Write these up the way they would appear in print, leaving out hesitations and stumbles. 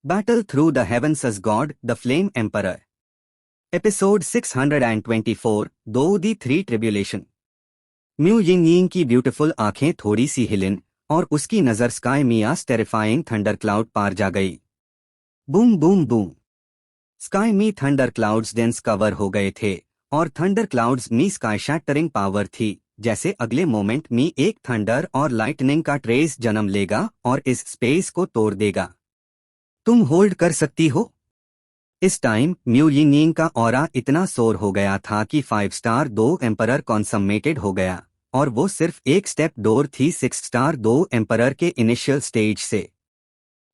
Battle Through the Heavens as God, the Flame Emperor. Episode 624, दो दी three tribulation. Mu Ying की beautiful आंखें थोड़ी सी हिलन और उसकी नजर स्काई मियास टेरिफाइंग थंडर क्लाउड पार जा गई। Boom boom boom. स्काई मी थंडर क्लाउड्स डेंस कवर हो गए थे और थंडर क्लाउड्स मी स्काई शैटरिंग पावर थी, जैसे अगले मोमेंट मी एक थंडर और लाइटनिंग का ट्रेस जन्म लेगा और इस स्पेस को तोड़ देगा। तुम होल्ड कर सकती हो? इस टाइम म्यू यिंग का ऑरा इतना सोर हो गया था कि 5 स्टार 2 एम्परर कॉन्समेटेड हो गया और वो सिर्फ एक स्टेप डोर थी 6 स्टार 2 एम्परर के इनिशियल स्टेज से।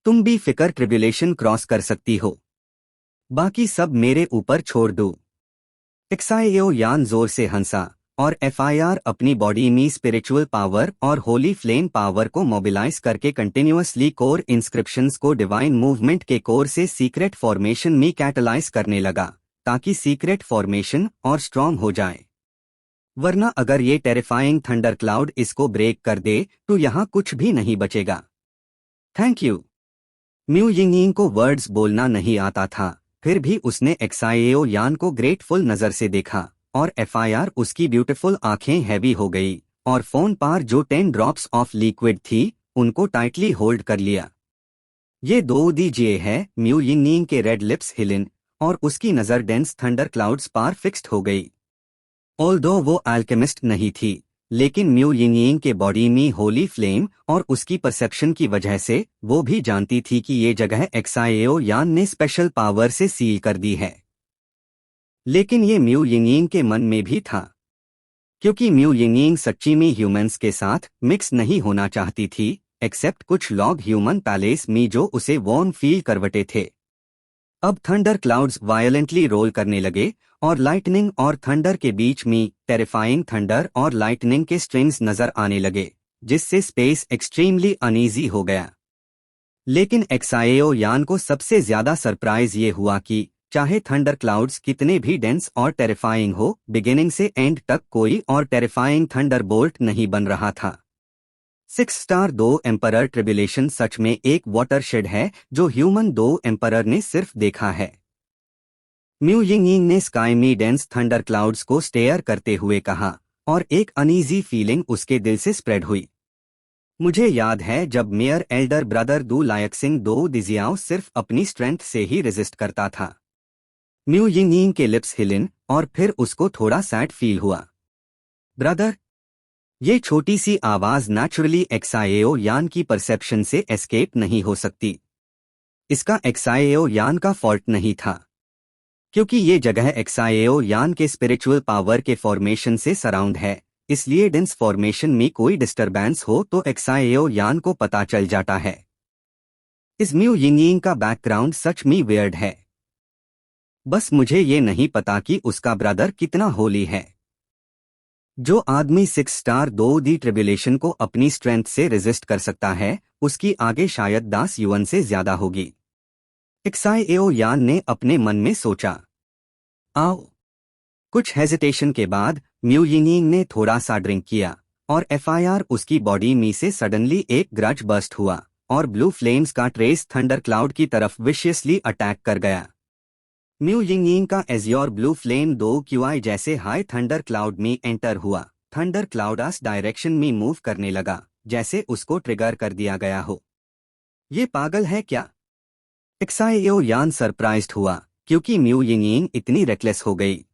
तुम भी फिकर ट्रिब्यूलेशन क्रॉस कर सकती हो, बाकी सब मेरे ऊपर छोड़ दो। एक्साइयो यान जोर से हंसा और एफआईआर अपनी बॉडी में स्पिरिचुअल पावर और होली फ्लेम पावर को मोबिलाइज करके कंटिन्यूअसली कोर इंस्क्रिप्शंस को डिवाइन मूवमेंट के कोर से सीक्रेट फॉर्मेशन में कैटलाइज करने लगा, ताकि सीक्रेट फॉर्मेशन और स्ट्रॉन्ग हो जाए। वरना अगर ये टेरिफाइंग थंडर क्लाउड इसको ब्रेक कर दे तो यहाँ कुछ भी नहीं बचेगा। Thank you. म्यू यिंग को वर्ड्स बोलना नहीं आता था, फिर भी उसने एक्साइयो यान को ग्रेटफुल नजर से देखा और एफआईआर उसकी ब्यूटीफुल आंखें हैवी हो गई और फोन पर जो 10 ड्रॉप्स ऑफ लिक्विड थी उनको टाइटली होल्ड कर लिया। ये दो दीजिए है। म्यू यिंग के रेड लिप्स हिलन और उसकी नजर डेंस थंडर क्लाउड्स पर फिक्स्ड हो गई। ऑल्दो वो अल्केमिस्ट नहीं थी, लेकिन म्यू यिंग के बॉडी में होली फ्लेम और उसकी परसेप्शन की वजह से वो भी जानती थी कि ये जगह एक्साइयो यान ने स्पेशल पावर से सील कर दी है। लेकिन ये म्यू यिंग के मन में भी था, क्योंकि म्यू यिंग सच्ची में ह्यूमंस के साथ मिक्स नहीं होना चाहती थी, एक्सेप्ट कुछ लॉग ह्यूमन पैलेस में जो उसे वॉर्म फील करवटे थे। अब थंडर क्लाउड्स वायलेंटली रोल करने लगे और लाइटनिंग और थंडर के बीच में टेरिफाइंग थंडर और लाइटनिंग के स्ट्रिंग्स नजर आने लगे, जिससे स्पेस एक्सट्रीमली अनईजी हो गया। लेकिन एक्साइयो यान को सबसे ज्यादा सरप्राइज ये हुआ कि चाहे थंडर क्लाउड्स कितने भी डेंस और टेरिफाइंग हो, बिगिनिंग से एंड तक कोई और टेरिफाइंग थंडर बोल्ट नहीं बन रहा था। 6 स्टार 2 एम्परर ट्रिब्यूलेशन सच में एक वाटरशेड है जो ह्यूमन 2 एम्परर ने सिर्फ देखा है। म्यू यिंग ने स्काई में डेंस थंडर क्लाउड्स को स्टेयर करते हुए कहा और एक अनईजी फीलिंग उसके दिल से स्प्रेड हुई। मुझे याद है जब मेयर एल्डर ब्रदर दू लायक सिंह दो दिजियाओ सिर्फ अपनी स्ट्रेंथ से ही रेजिस्ट करता था। म्यू यिंग के लिप्स हिलन और फिर उसको थोड़ा सैड फील हुआ। ब्रदर? ये छोटी सी आवाज नेचुरली एक्साइयो यान की परसेप्शन से एस्केप नहीं हो सकती। इसका एक्साइयो यान का फॉल्ट नहीं था, क्योंकि ये जगह एक्साइयो यान के स्पिरिचुअल पावर के फॉर्मेशन से सराउंड है, इसलिए डेंस फॉर्मेशन में कोई डिस्टरबेंस हो तो एक्साइयो यान को पता चल जाता है। इस म्यू यिंग का बैकग्राउंड सच में वियर्ड है। बस मुझे ये नहीं पता कि उसका ब्रदर कितना होली है। जो आदमी 6 स्टार 2 दी ट्रिब्यूलेशन को अपनी स्ट्रेंथ से रेजिस्ट कर सकता है, उसकी आगे शायद 10 युवन से ज्यादा होगी। एक्साइयो यान ने अपने मन में सोचा। आओ। कुछ हेजिटेशन के बाद म्यू यिंग ने थोड़ा सा ड्रिंक किया और एफआईआर उसकी बॉडी में से सडनली एक ग्रज बस्ट हुआ और ब्लू फ्लेम्स का ट्रेस थंडर क्लाउड की तरफ विशियसली अटैक कर गया। म्यू यिंग का एज्योर ब्लू फ्लेम 2 क्यूआई जैसे हाई थंडर क्लाउड में एंटर हुआ। थंडर क्लाउड उस डायरेक्शन में मूव करने लगा जैसे उसको ट्रिगर कर दिया गया हो। ये पागल है क्या? एक्साइयो यान सरप्राइज्ड हुआ, क्योंकि म्यू यिंग इतनी रेकलेस हो गई।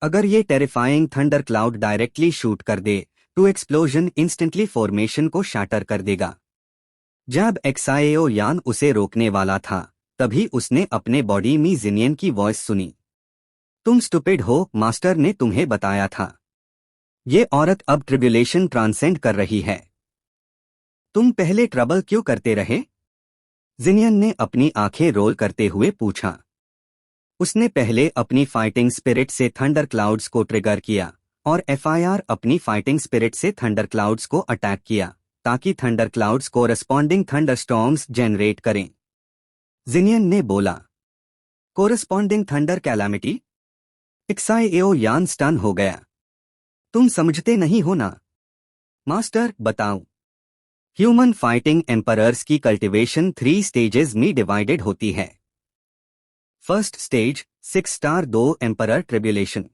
अगर ये terrifying thunder cloud directly shoot कर दे तो एक्सप्लोजन इंस्टेंटली फॉर्मेशन को शैटर कर देगा। जब एक्साइयो यान उसे रोकने वाला था, तभी उसने अपने बॉडी में जिनियन की वॉइस सुनी। तुम स्टुपिड हो, मास्टर ने तुम्हें बताया था। ये औरत अब ट्रिब्यूलेशन ट्रांसेंड कर रही है। तुम पहले ट्रबल क्यों करते रहे? जिनियन ने अपनी आंखें रोल करते हुए पूछा। उसने पहले अपनी फाइटिंग स्पिरिट से थंडर क्लाउड्स को ट्रिगर किया और एफआईआर अपनी फाइटिंग स्पिरिट से थंडर क्लाउड्स को अटैक किया, ताकि thunder clouds corresponding thunder storms generate करें। जिनियन ने बोला। Corresponding thunder calamity? एक्साइयो यान स्टन हो गया। तुम समझते नहीं हो ना? मास्टर, बताऊं। ह्यूमन फाइटिंग एम्परर्स की कल्टिवेशन 3 स्टेजेस में डिवाइडेड होती है। First stage 6 star 2 emperor tribulation.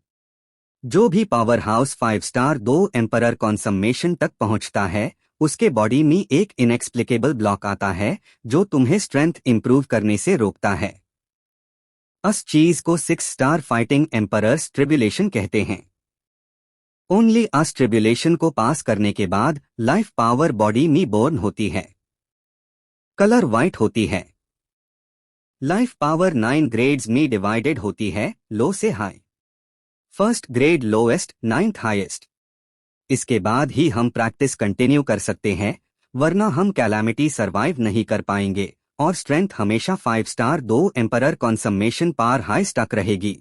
जो भी powerhouse 5 star 2 emperor consummation तक पहुंचता है, उसके बॉडी में एक इनएक्सप्लिकेबल ब्लॉक आता है जो तुम्हें स्ट्रेंथ इंप्रूव करने से रोकता है। इस चीज को 6 स्टार फाइटिंग एम्परर्स ट्रिब्यूलेशन कहते हैं। ओनली अस ट्रिब्यूलेशन को पास करने के बाद लाइफ पावर बॉडी में बोर्न होती है। कलर व्हाइट होती है। लाइफ पावर 9 ग्रेड्स में डिवाइडेड होती है, लो से high. First grade lowest, 9th highest. इसके बाद ही हम प्रैक्टिस कंटिन्यू कर सकते हैं, वरना हम कैलामिटी सरवाइव नहीं कर पाएंगे और स्ट्रेंथ हमेशा 5 स्टार 2 एम्परर कॉन्सम्मेशन पार हाई स्टक रहेगी।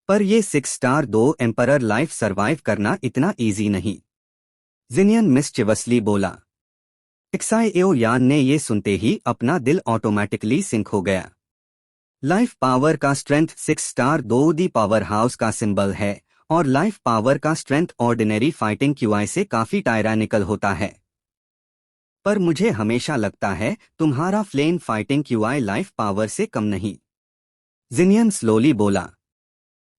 पर ये 6 स्टार 2 एम्परर लाइफ सरवाइव करना इतना इजी नहीं, जिनियन मिस्चिवसली बोला। एक्साइओ यान ने ये सुनते ही अपना दिल ऑटोमेटिकली सिंक हो गया। लाइफ पावर का strength 6 star 2 the power house का सिंबल है और लाइफ पावर का स्ट्रेंथ ऑर्डिनरी फाइटिंग क्यूआई से काफी टायरानिकल होता है। पर मुझे हमेशा लगता है तुम्हारा flame fighting QI life power से कम नहीं, जिनियन स्लोली बोला।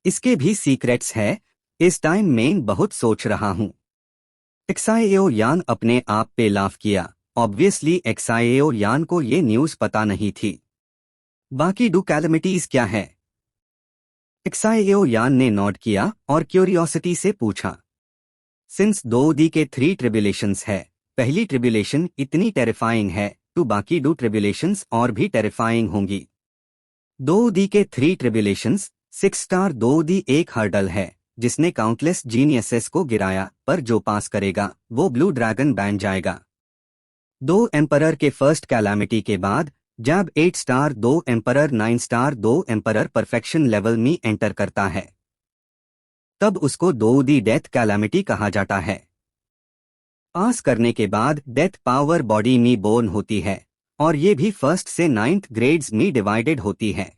इसके भी सीक्रेट्स है, इस टाइम मैं बहुत सोच रहा हूं। एक्साइओ यान अपने आप पे लाफ किया। ऑब्वियसली एक्साइओ यान को ये न्यूज पता नहीं थी। बाकी डू कैलमिटीज क्या है? एक्साइओ यान ने नोट किया और क्यूरियोसिटी से पूछा। सिंस 2D के 3 ट्रिब्यूलेशंस है, पहली ट्रिब्यूलेशन इतनी टेरिफाइंग है तो बाकी 2 ट्रिब्यूलेशंस और भी टेरिफाइंग होंगी। 2D के 3 ट्रिब्यूलेशंस 6 स्टार 2D एक हर्डल है जिसने काउंटलेस जीनियसेस को गिराया, पर जो पास करेगा वो ब्लू ड्रैगन बन जाएगा। 2 एम्परर के फर्स्ट कैलामिटी के बाद जब 8 star 2 emperor 9 star 2 emperor perfection level में एंटर करता है, तब उसको 2D डेथ कैलामिटी कहा जाता है। पास करने के बाद डेथ पावर बॉडी में बोर्न होती है और ये भी फर्स्ट से 9th ग्रेड्स में डिवाइडेड होती है।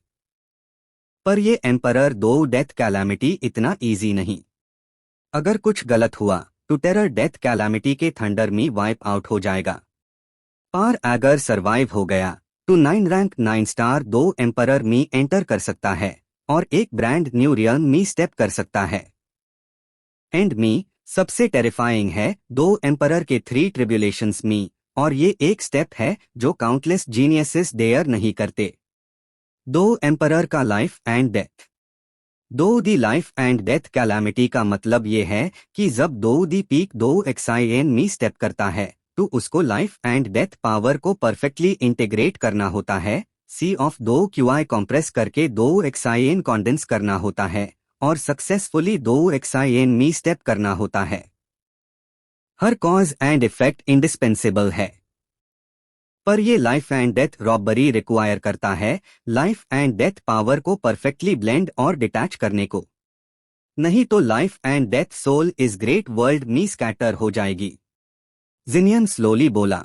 पर ये एम्परर 2 डेथ कैलामिटी इतना इजी नहीं। अगर कुछ गलत हुआ तो टेरर डेथ कैलामिटी के थंडर में वाइप आउट हो जाएगा। पर अगर सरवाइव हो गया तो 9 रैंक 9 स्टार 2 एम्परर में एंटर कर सकता है और एक ब्रांड न्यू रियल्म में स्टेप कर सकता है। एंड में सबसे टेरिफाइंग है 2 एम्परर के 3 ट्रिब्यूलेशंस में, और ये एक स्टेप है जो काउंटलेस जीनियसेस डेयर नहीं करते। 2 एम्परर का life and death. 2D life and death calamity का मतलब ये है कि जब 2D पीक 2 एक्साइन में स्टेप करता है तो उसको लाइफ एंड डेथ पावर को परफेक्टली इंटीग्रेट करना होता है, C ऑफ 2 QI कॉम्प्रेस करके 2 एक्साइन कॉन्डेंस करना होता है और सक्सेसफुली 2 एक्साइन में स्टेप करना होता है। हर कॉज एंड इफेक्ट इंडिस्पेंसेबल है, पर ये life and death robbery require करता है लाइफ एंड डेथ पावर को परफेक्टली ब्लेंड और डिटैच करने को, नहीं तो life and death soul is great world में स्कैटर हो जाएगी, जिनियन स्लोली बोला।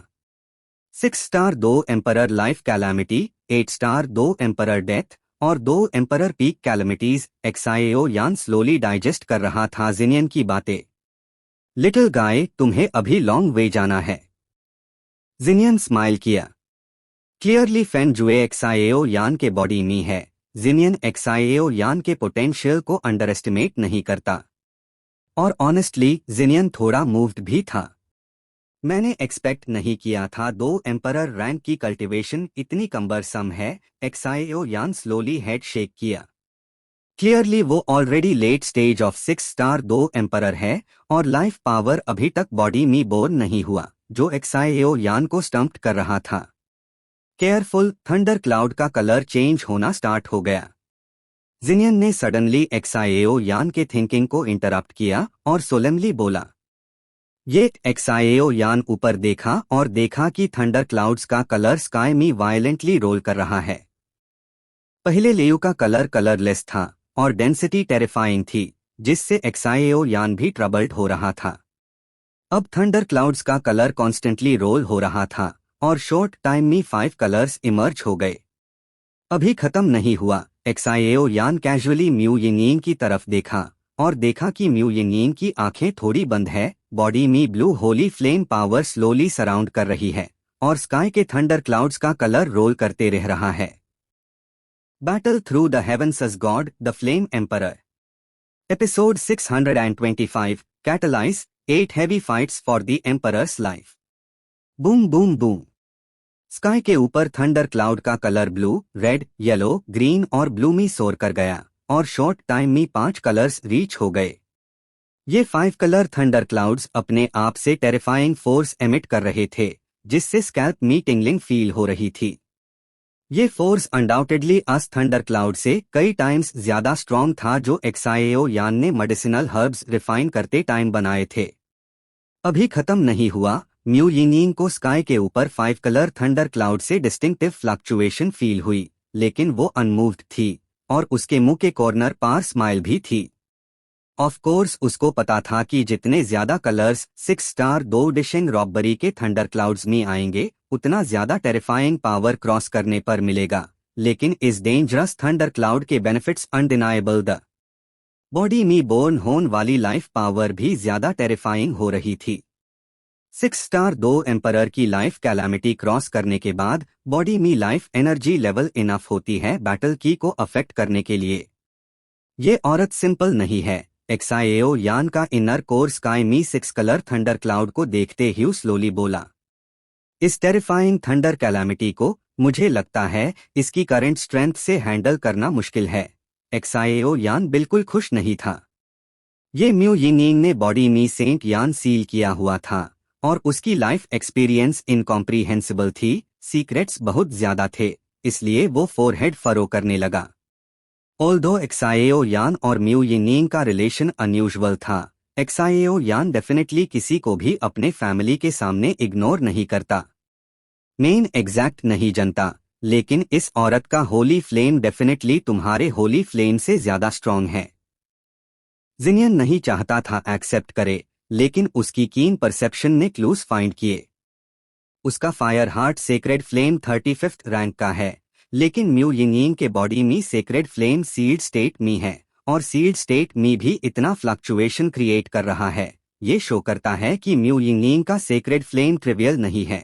6 star 2 emperor life calamity, 8 star 2 emperor death और 2 emperor peak calamities. एक्साइओ Yan slowly digest कर रहा था जिनियन की बातें। लिटिल गाय, तुम्हें अभी लॉन्ग वे जाना है, जिनियन स्माइल किया। क्लियरली फैन जुए एक्साइओ यान के बॉडी में है। जिनियन एक्साइओ यान के पोटेंशियल को अंडर एस्टिमेट नहीं करता और ऑनेस्टली जिनियन थोड़ा मूव्ड भी था। मैंने एक्सपेक्ट नहीं किया था 2 एम्परर रैंक की कल्टीवेशन इतनी कम्बरसम है। Xiao Yan slowly head shake किया। क्लियरली वो already late stage of 6 star 2 emperor है और लाइफ पावर अभी तक बॉडी में बोर्न नहीं हुआ, जो एक्साइओ यान को स्टम्प्ड कर रहा था। केयरफुल, थंडर क्लाउड का कलर चेंज होना स्टार्ट हो गया। जिनियन ने सडनली एक्साइओ यान के थिंकिंग को इंटरप्ट किया और सोलेमली बोला। ये एक्साइओ यान ऊपर देखा और देखा कि थंडर क्लाउड्स का कलर स्काई में वायलेंटली रोल कर रहा है। पहले लेयू का कलर कलरलेस था और डेंसिटी टेरिफाइंग थी, जिससे एक्साइओ यान भी ट्रबल्ड हो रहा था। अब थंडर क्लाउड्स का कलर कॉन्स्टेंटली रोल हो रहा था और शॉर्ट टाइम में 5 कलर्स इमर्ज हो गए। अभी खत्म नहीं हुआ। एक्साइओ यान कैजुअली म्यू यिंग की तरफ देखा और देखा कि म्यू यिंग की आंखें थोड़ी बंद है बॉडी में blue holy flame power slowly surround कर रही है और स्काई के थंडर क्लाउड्स का कलर रोल करते रह रहा है। Battle through the heavens as god the flame emperor. Episode 625 catalyse 8 heavy fights for the emperor's life। Boom boom boom. Sky के ऊपर थंडर क्लाउड का colour blue, red, yellow, green और ब्लूमी सोर कर गया और शॉर्ट टाइम में 5 colours reach हो गए। ये 5 कलर थंडर क्लाउड्स अपने आप से टेरिफाइंग फोर्स एमिट कर रहे थे, जिससे स्कैल्प में टिंगलिंग फील हो रही थी। ये फोर्स अनडाउटेडली अस थंडर क्लाउड से कई टाइम्स ज्यादा स्ट्रॉन्ग था, जो एक्साएओ यान ने मेडिसिनल हर्ब्स रिफाइन करते टाइम बनाए थे। अभी खत्म नहीं हुआ। म्यू यिंग को स्काई के ऊपर 5 कलर थंडर क्लाउड से डिस्टिंक्टिव फ्लक्चुएशन फील हुई, लेकिन वो अनमूव्ड थी और उसके मुंह के कॉर्नर पार स्माइल भी थी। ऑफ कोर्स उसको पता था कि जितने ज्यादा कलर्स 6 स्टार 2 डिशिंग रॉबरी के थंडर क्लाउड्स में आएंगे, उतना ज्यादा टेरिफाइंग पावर क्रॉस करने पर मिलेगा, लेकिन इस डेंजरस थंडर क्लाउड के बेनिफिट्स अनडिनाएबल। द बॉडी में बोर्न होने वाली लाइफ पावर भी ज्यादा टेरिफाइंग हो रही थी। 6 स्टार 2 एम्परर की लाइफ कैलामिटी क्रॉस करने के बाद बॉडी में लाइफ एनर्जी लेवल इनफ होती है बैटल की को अफेक्ट करने के लिए। ये औरत सिंपल नहीं है। एक्साएओ यान का इनर कोर स्काई में 6 कलर थंडर क्लाउड को देखते ही स्लोली बोला, इस टेरिफाइंग थंडर कैलामिटी को मुझे लगता है इसकी करंट स्ट्रेंथ से हैंडल करना मुश्किल है। एक्साएओ यान बिल्कुल खुश नहीं था। ये म्यू यिंग ने बॉडी में सेंट यान सील किया हुआ था और उसकी लाइफ एक्सपीरियंस इनकॉम्प्रीहेंसिबल थी। सीक्रेट्स बहुत ज्यादा थे, इसलिए वो फोरहेड फरो करने लगा। ऑल्दो एक्साएओ यान और म्यू यिंग का रिलेशन अनयूजुअल था, एक्साएओ यान डेफिनेटली किसी को भी अपने फैमिली के सामने इग्नोर नहीं करता। मेन एग्जैक्ट नहीं जानता, लेकिन इस औरत का होली फ्लेम डेफिनेटली तुम्हारे होली फ्लेम से ज्यादा स्ट्रॉन्ग है। जिनियन नहीं चाहता था एक्सेप्ट करे, लेकिन उसकी कीन परसेप्शन ने क्लूज फाइंड किए। उसका fire heart sacred flame 35th rank का है, लेकिन म्यू यिंग के बॉडी में सेक्रेड फ्लेम सील्ड स्टेट में है और सील्ड स्टेट में भी इतना फ्लक्चुएशन क्रिएट कर रहा है। ये शो करता है कि म्यू यिंग का सेक्रेड फ्लेम ट्रिवियल नहीं है।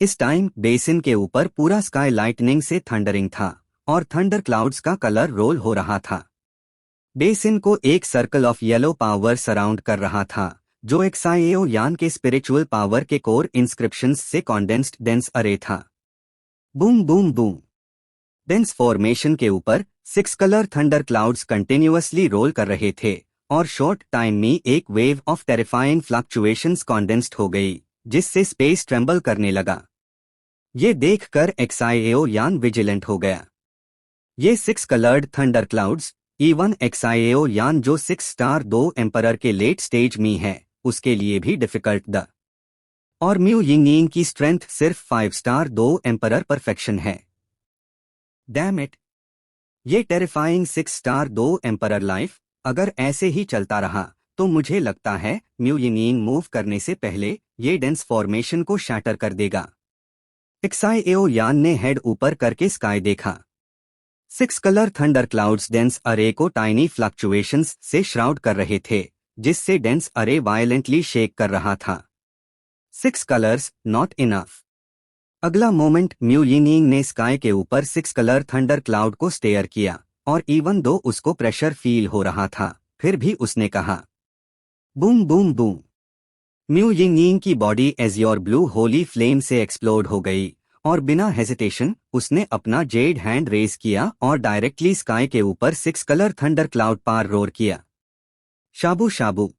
इस टाइम बेसिन के ऊपर पूरा स्काई लाइटनिंग से थंडरिंग था और थंडर क्लाउड्स का कलर रोल हो रहा था। बेसिन को एक circle of yellow power surround कर रहा था, जो एक्साएओ यान के स्पिरिचुअल पावर के कोर इंस्क्रिप्शंस से कॉन्डेंस्ड डेंस अरे था। Boom boom boom. Dense formation के ऊपर 6 colour thunder clouds continuously roll कर रहे थे और शॉर्ट टाइम में एक wave of terrifying fluctuations condensed हो गई, जिससे स्पेस ट्रेम्बल करने लगा। ये देखकर एक्साएओ यान विजिलेंट हो गया। ये 6 कलर्ड थंडर क्लाउड्स, इवन एक्साएओ यान जो 6 स्टार 2 एम्परर के लेट स्टेज में है, उसके लिए भी डिफिकल्ट द। और म्यू यिंग की स्ट्रेंथ सिर्फ 5 स्टार 2 एम्परर परफेक्शन है। डैम इट, ये टेरिफाइंग 6 स्टार 2 एम्परर लाइफ अगर ऐसे ही चलता रहा तो मुझे लगता है म्यू यिंग मूव करने से पहले ये डेंस फॉर्मेशन को शैटर कर देगा। एक्साएओ यान ने हेड ऊपर करके स्काई देखा। 6 कलर थंडर क्लाउड्स डेंस अरे को टाइनी फ्लक्चुएशंस से श्राउड कर रहे थे, जिससे डेंस अरे वायलेंटली शेक कर रहा था। 6 कलर्स नॉट इनफ। अगला मोमेंट म्यू यिंग ने स्काई के ऊपर 6 कलर थंडर क्लाउड को स्टेयर किया और इवन दो उसको प्रेशर फील हो रहा था, फिर भी उसने कहा, boom boom boom. Mu Ying की एज एज़्योर ब्लू होली फ्लेम से एक्सप्लोड हो गई और बिना हेजिटेशन उसने अपना जेड हैंड रेज किया और डायरेक्टली स्काई के ऊपर 6 कलर थंडर क्लाउड पार रोर किया। शाबू शाबू।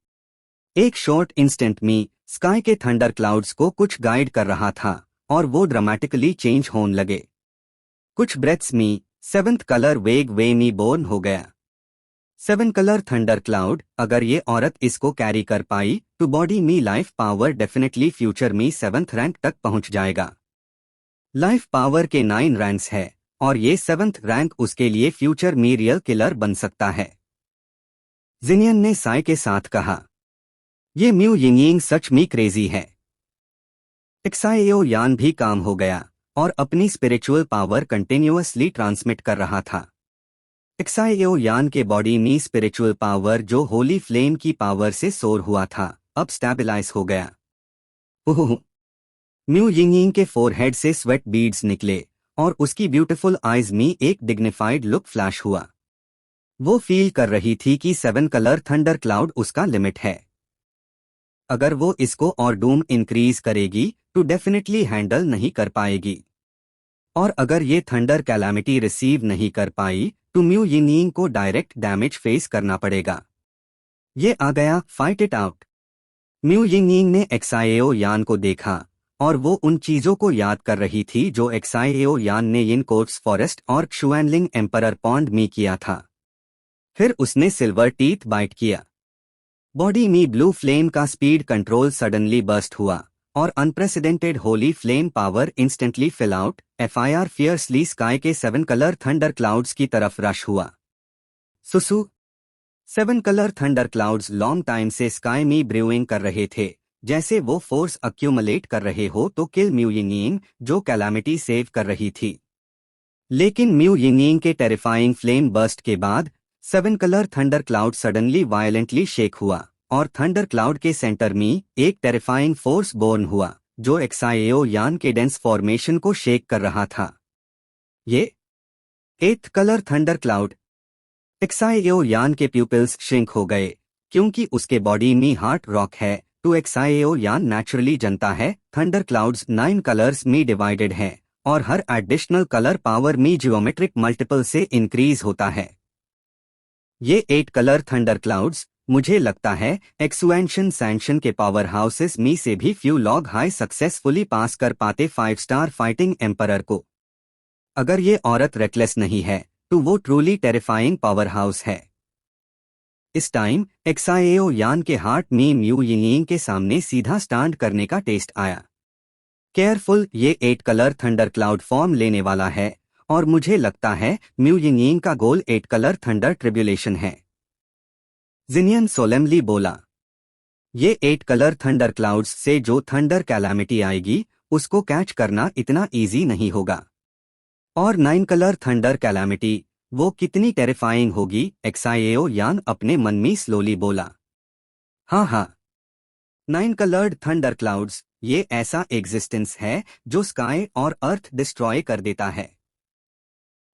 एक शॉर्ट इंस्टेंट में स्काई के थंडर क्लाउड्स को कुछ गाइड कर रहा था और वो ड्रामेटिकली चेंज होने लगे। कुछ ब्रेथ्स में 7th कलर वेग वे में बोर्न हो गया। 7 कलर थंडर क्लाउड, अगर ये औरत इसको कैरी कर पाई तो बॉडी में लाइफ पावर डेफिनेटली फ्यूचर में 7th रैंक तक पहुंच जाएगा। लाइफ पावर के 9 रैंक्स है और ये 7th रैंक उसके लिए फ्यूचर में रियल किलर बन सकता है। जिनियन ने साय के साथ कहा, ये म्यू यिंग सच में क्रेजी है। एक्साएओ यान भी काम हो गया और अपनी स्पिरिचुअल पावर कंटिन्यूअसली ट्रांसमिट कर रहा था। एक्साएओ यान के बॉडी में स्पिरिचुअल पावर जो होली फ्लेम की पावर से सोर हुआ था, अब स्टेबलाइज हो गया। ओह! म्यू यिंग के फोरहेड से स्वेट बीड्स निकले और उसकी ब्यूटीफुल आईज में एक डिग्निफाइड लुक फ्लैश हुआ। वो फील कर रही थी कि 7 कलर थंडर क्लाउड उसका लिमिट है। अगर वो इसको और डूम इंक्रीज करेगी तो डेफिनेटली हैंडल नहीं कर पाएगी। और अगर ये थंडर कैलामिटी रिसीव नहीं कर पाई तो म्यू यिंग को डायरेक्ट डैमेज फेस करना पड़ेगा। ये आ गया, fight it out. Mu Ying ने एक्साएओ यान को देखा और वो उन चीजों को याद कर रही थी जो एक्साएओ यान ने यिन कोट्स फॉरेस्ट और क्षुएनलिंग एम्परर पॉन्ड में किया था। फिर उसने सिल्वर टीथ बाइट किया। बॉडी में ब्लू फ्लेम का स्पीड कंट्रोल सडनली बर्स्ट हुआ और unprecedented holy flame power instantly fill out FIR fiercely sky के 7 कलर थंडर क्लाउड्स की तरफ रश हुआ। सुसु 7 colour thunder clouds long time से स्काई में ब्रूइंग कर रहे थे, जैसे वो फोर्स अक्यूमुलेट कर रहे हो तो किल म्यू यिंग जो कैलामिटी सेव कर रही थी। लेकिन म्यू यिंग के टेरिफाइंग फ्लेम बर्स्ट के बाद 7 colour thunder cloud suddenly violently shake हुआ और थंडर क्लाउड के सेंटर में एक टेरिफाइंग फोर्स बोर्न हुआ जो एक्साएओ यान के डेंस फॉर्मेशन को शेक कर रहा था। ये 8th colour thunder cloud. एक्साएओ Yan के प्यूपिल्स श्रिंक हो गए क्योंकि उसके बॉडी में हार्ट रॉक है तो एक्साएओ यान नेचुरली जनता है। थंडर क्लाउड्स 9 कलर्स में डिवाइडेड है और हर एडिशनल कलर पावर में जियोमेट्रिक मल्टीपल से इंक्रीज होता है। ये 8 कलर थंडर क्लाउड्स, मुझे लगता है, एक्सुएंशन सैंक्शन के पावर हाउसेस में से भी few log high successfully pass कर पाते 5 स्टार फाइटिंग एम्परर को। अगर ये औरत रेकलेस नहीं है तो वो ट्रूली टेरिफाइंग पावर हाउस है। इस टाइम एक्साएओ यान के हार्ट में म्यू यिंग के सामने सीधा स्टैंड करने का टेस्ट आया। केयरफुल, ये 8 कलर थंडर क्लाउड फॉर्म लेने वाला है और मुझे लगता है म्यू यिंग का गोल 8 कलर थंडर ट्रिब्यूलेशन है। जिनियन सोलेमली बोला। ये 8 कलर थंडर क्लाउड्स से जो थंडर कैलामिटी आएगी उसको कैच करना इतना इजी नहीं होगा। और 9 कलर थंडर कैलामिटी, वो कितनी टेरिफाइंग होगी, एक्साएओ यान अपने मन में स्लोली बोला। हाँ, 9 कलर्ड थंडर क्लाउड्स, ये ऐसा एग्जिस्टेंस है जो स्काई और अर्थ डिस्ट्रॉय कर देता है।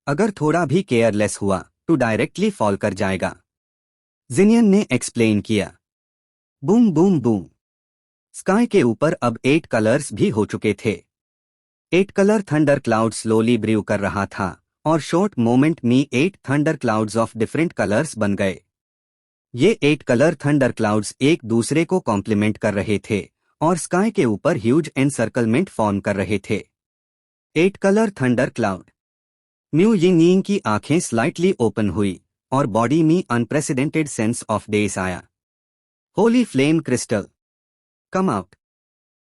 अगर थोड़ा भी केयरलेस हुआ तो डायरेक्टली फॉल कर जाएगा। जिनियन ने एक्सप्लेन किया। Boom boom boom. स्काई के ऊपर अब 8 कलर्स भी हो चुके थे। 8 colour thunder cloud slowly brew कर रहा था और शॉर्ट मोमेंट में 8 thunder clouds of different colours बन गए। ये 8 कलर थंडर क्लाउड्स एक दूसरे को कॉम्प्लीमेंट कर रहे थे और स्काई के ऊपर ह्यूज एनसर्कलमेंट फॉर्म कर रहे थे। 8 colour thunder cloud. Mu Ying की आंखें स्लाइटली ओपन हुई और बॉडी में अनप्रेसिडेंटेड सेंस ऑफ डेस आया। Holi flame crystal, come out.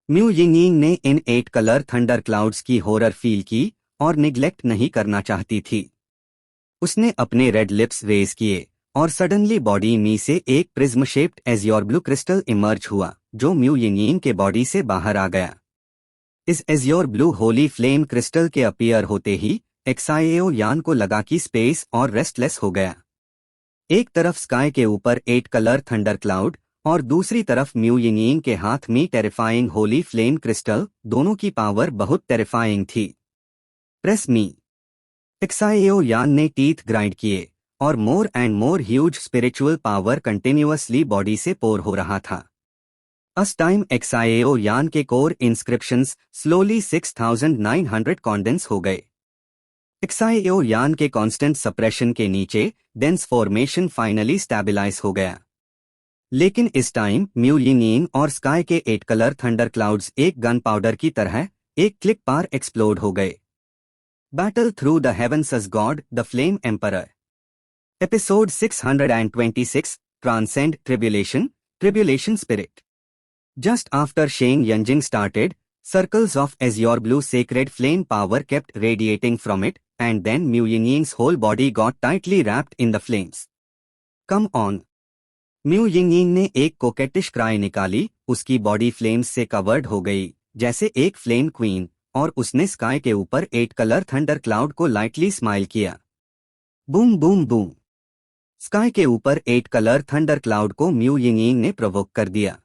Mu Ying ने इन 8 कलर थंडर क्लाउड्स की हॉरर फील की और निग्लेक्ट नहीं करना चाहती थी। उसने अपने रेड लिप्स रेज किए और सडनली बॉडी में से एक prism shaped Azure blue crystal emerge हुआ जो म्यू यिंग के बॉडी से बाहर आ गया। इस Azure blue holy flame crystal के अपीयर होते ही एक्साएओ यान को लगा कि स्पेस और रेस्टलेस हो गया। एक तरफ स्काई के ऊपर 8 कलर थंडर क्लाउड और दूसरी तरफ म्यू यिंग के हाथ में टेरिफाइंग होली फ्लेम क्रिस्टल, दोनों की पावर बहुत टेरिफाइंग थी। प्रेस मी। एक्साएओ यान ने टीथ ग्राइंड किए और more and more huge spiritual power continuously body से पोर हो रहा था। अस टाइम एक्साएओ यान के कोर इंस्क्रिप्शंस स्लोली 6900 कॉन्डेंस हो गए। एक्साएओ यान के कांस्टेंट सप्रेशन के नीचे डेंस फॉर्मेशन फाइनली स्टेबलाइज हो गया। लेकिन इस टाइम म्यू यिंग और स्काई के 8 कलर थंडर क्लाउड्स एक गन पाउडर की तरह एक क्लिक पार एक्सप्लोड हो गए। Battle through the heavens as god the flame emperor. Episode 626, transcend tribulation, tribulation spirit. Just after Shang Yunjing started, circles of azure blue sacred flame power kept radiating from it, and then Mu Yingying's whole body got tightly wrapped in the flames. Come on! Mu Ying ने एक कोकेटिश cry निकाली, उसकी body flames से covered हो गई जैसे एक flame queen, और उसने स्काई के ऊपर 8 कलर थंडर क्लाउड को लाइटली स्माइल किया। Boom boom boom. स्काई के ऊपर 8 कलर थंडर क्लाउड को म्यू यिंग ने प्रोवोक कर दिया।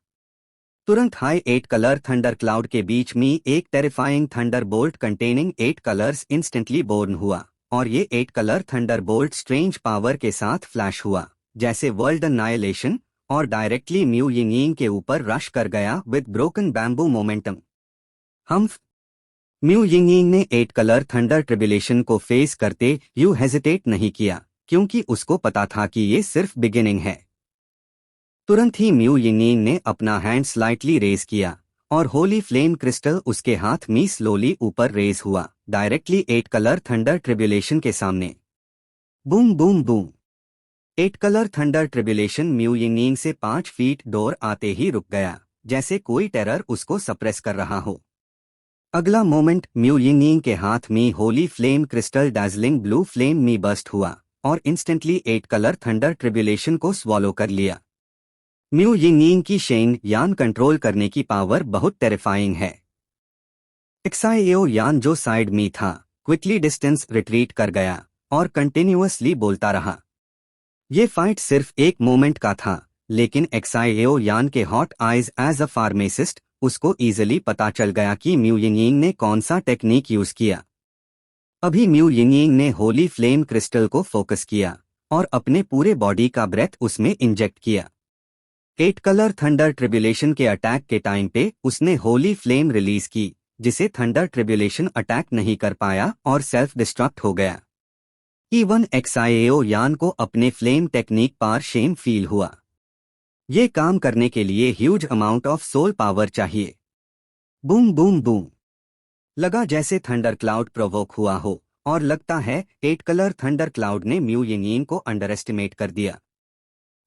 तुरंत हाई 8 कलर थंडर क्लाउड के बीच में एक terrifying thunder bolt containing 8 colours instantly born हुआ, और ये 8 colour thunder bolt strange power के साथ फ्लैश हुआ, जैसे वर्ल्ड अनाइलेशन, और डायरेक्टली म्यू यिंग के ऊपर रश कर गया विद ब्रोकन बैम्बू मोमेंटम। हम म्यू यिंग ने 8 कलर थंडर ट्रिब्यूलेशन को फेस करते यू हेजिटेट नहीं किया, क्योंकि उसको पता था कि ये सिर्फ बिगिनिंग है। तुरंत ही म्यू यिंग ने अपना हैंड स्लाइटली रेज किया, और होली फ्लेम क्रिस्टल उसके हाथ में स्लोली ऊपर रेज हुआ, डायरेक्टली 8 कलर थंडर ट्रिब्यूलेशन के सामने। Boom boom boom. 8 colour thunder tribulation Mu Ying से 5 फीट डोर आते ही रुक गया, जैसे कोई टेरर उसको सप्रेस कर रहा हो। अगला मोमेंट म्यू यिंग के हाथ में Holi flame crystal Darjeeling blue flame में बस्ट हुआ, और इंस्टेंटली 8 कलर थंडर ट्रिब्यूलेशन को स्वॉलो कर लिया। म्यू यिंग की शेन यान कंट्रोल करने की पावर बहुत टेरिफाइंग है। एक्साइओ यान जो साइड में था, क्विकली डिस्टेंस रिट्रीट कर गया, और कंटिन्यूअसली बोलता रहा। ये फाइट सिर्फ एक मोमेंट का था, लेकिन एक्साइओ यान के hot eyes as a pharmacist उसको इजीली पता चल गया कि म्यू यिंग ने कौन सा टेक्निक यूज किया। अभी म्यू यिंग ने होली फ्लेम क्रिस्टल को फोकस किया, और अपने पूरे बॉडी का ब्रेथ उसमें इंजेक्ट किया। 8 कलर थंडर ट्रिब्यूलेशन के अटैक के टाइम पे उसने होली फ्लेम रिलीज की, जिसे थंडर ट्रिब्यूलेशन अटैक नहीं कर पाया और सेल्फ डिस्ट्रक्ट हो गया। इवन एक्साइओ यान को अपने फ्लेम टेक्निक पर शेम फील हुआ। ये काम करने के लिए huge amount of soul power चाहिए। Boom boom boom. लगा जैसे थंडर क्लाउड प्रोवोक हुआ हो, और लगता है 8 कलर थंडर क्लाउड ने म्यू यिंग को अंडर एस्टिमेट कर दिया।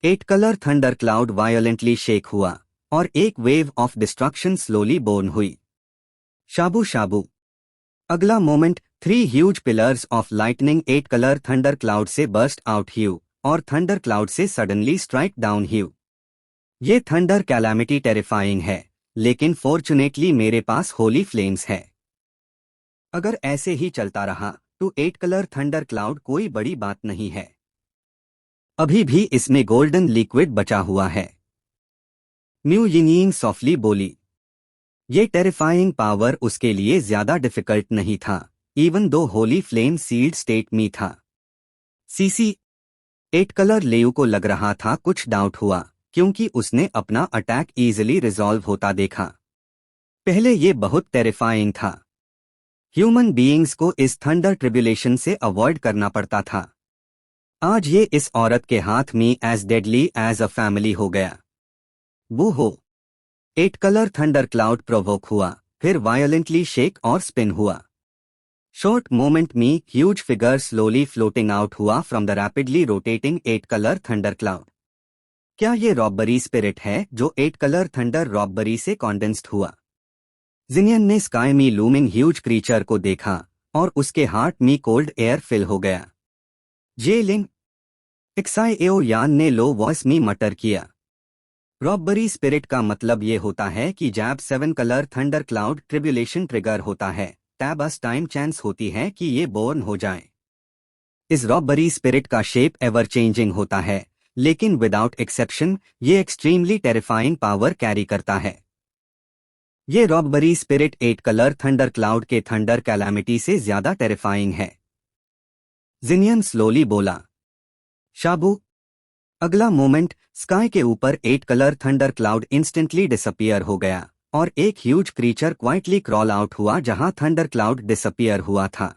8 colour thunder cloud violently shake हुआ, और एक wave of destruction slowly born हुई। शाबू शाबू। अगला moment 3 huge pillars of lightning 8 colour thunder cloud से बर्स्ट आउट ह्यू, और थंडर क्लाउड से सडनली स्ट्राइक डाउन ह्यू। ये थंडर कैलामिटी टेरिफाइंग है, लेकिन फॉर्चुनेटली मेरे पास होली फ्लेम्स है। अगर ऐसे ही चलता रहा तो 8 कलर थंडर क्लाउड कोई बड़ी बात नहीं है। अभी भी इसमें गोल्डन लिक्विड बचा हुआ है। म्यू यिंग सॉफ्टली बोली। ये टेरिफाइंग पावर उसके लिए ज्यादा डिफिकल्ट नहीं था, even though Holi flame sealed state में था। सीसी 8 कलर लेयू को लग रहा था कुछ डाउट हुआ, क्योंकि उसने अपना अटैक इजीली रिजॉल्व होता देखा। पहले ये बहुत टेरिफाइंग था। ह्यूमन बीइंग्स को इस थंडर ट्रिब्यूलेशन से अवॉइड करना पड़ता था। आज ये इस औरत के हाथ में as deadly as a family हो गया। वो हो 8 कलर थंडर क्लाउड प्रोवोक हुआ, फिर वायलेंटली शेक और स्पिन हुआ। शॉर्ट मोमेंट में huge figure slowly floating out हुआ from the rapidly rotating 8 colour thunder cloud. क्या ये रॉबरी स्पिरिट है जो 8 कलर थंडर रॉबरी से कॉन्डेंस्ड हुआ? जिनियन ने स्काई में लूमिंग ह्यूज क्रीचर को देखा, और उसके हार्ट में कोल्ड एयर फिल हो गया। जे लिंग। एक्साइओ यान ने लो वॉइस में मटर किया। रॉबरी स्पिरिट का मतलब ये होता है कि जब 7 colour thunder cloud tribulation trigger होता है, तब बस टाइम चांस होती है कि ये बोर्न हो जाए। इस रॉबरी स्पिरिट का शेप एवर चेंजिंग होता है, लेकिन विदाउट एक्सेप्शन ये एक्सट्रीमली टेरिफाइंग पावर कैरी करता है। ये robbery spirit 8 colour thunder cloud के थंडर कैलामिटी से ज्यादा टेरिफाइंग है। जिनियन स्लोली बोला। शाबू। अगला मोमेंट स्काई के ऊपर 8 colour thunder cloud instantly disappear हो गया, और एक huge creature quietly crawl out हुआ जहां थंडर क्लाउड डिसअपियर हुआ था।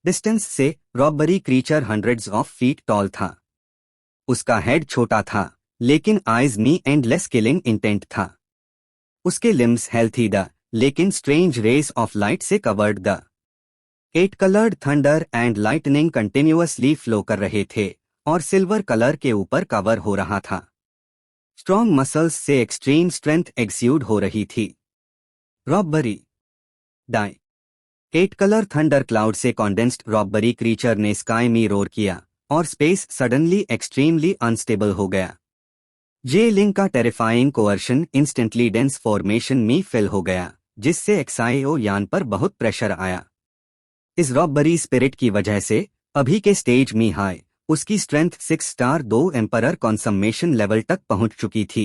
डिस्टेंस से robbery creature hundreds of feet tall था। उसका हेड छोटा था, लेकिन आइज में एंडलेस किलिंग इंटेंट था। उसके लिम्स हेल्थी द, लेकिन स्ट्रेंज रेस ऑफ लाइट से covered the. 8 coloured thunder and lightning continuously flow कर रहे थे, और सिल्वर कलर के ऊपर कवर हो रहा था। स्ट्रॉन्ग मसल्स से एक्सट्रीम स्ट्रेंथ एक्स्यूड हो रही थी। Robbery die. 8 colour thunder cloud से कॉन्डेंस्ड रॉबरी क्रीचर ने स्काई में रोर किया, और स्पेस सडनली एक्सट्रीमली अनस्टेबल हो गया। जे लिंक का terrifying coercion instantly dense formation में फिल हो गया, जिससे एक्साइओ यान पर बहुत प्रेशर आया। इस रॉबरी स्पिरिट की वजह से अभी के स्टेज में हाई उसकी स्ट्रेंथ 6 स्टार 2 एम्परर कॉन्सम्मेशन लेवल तक पहुंच चुकी थी।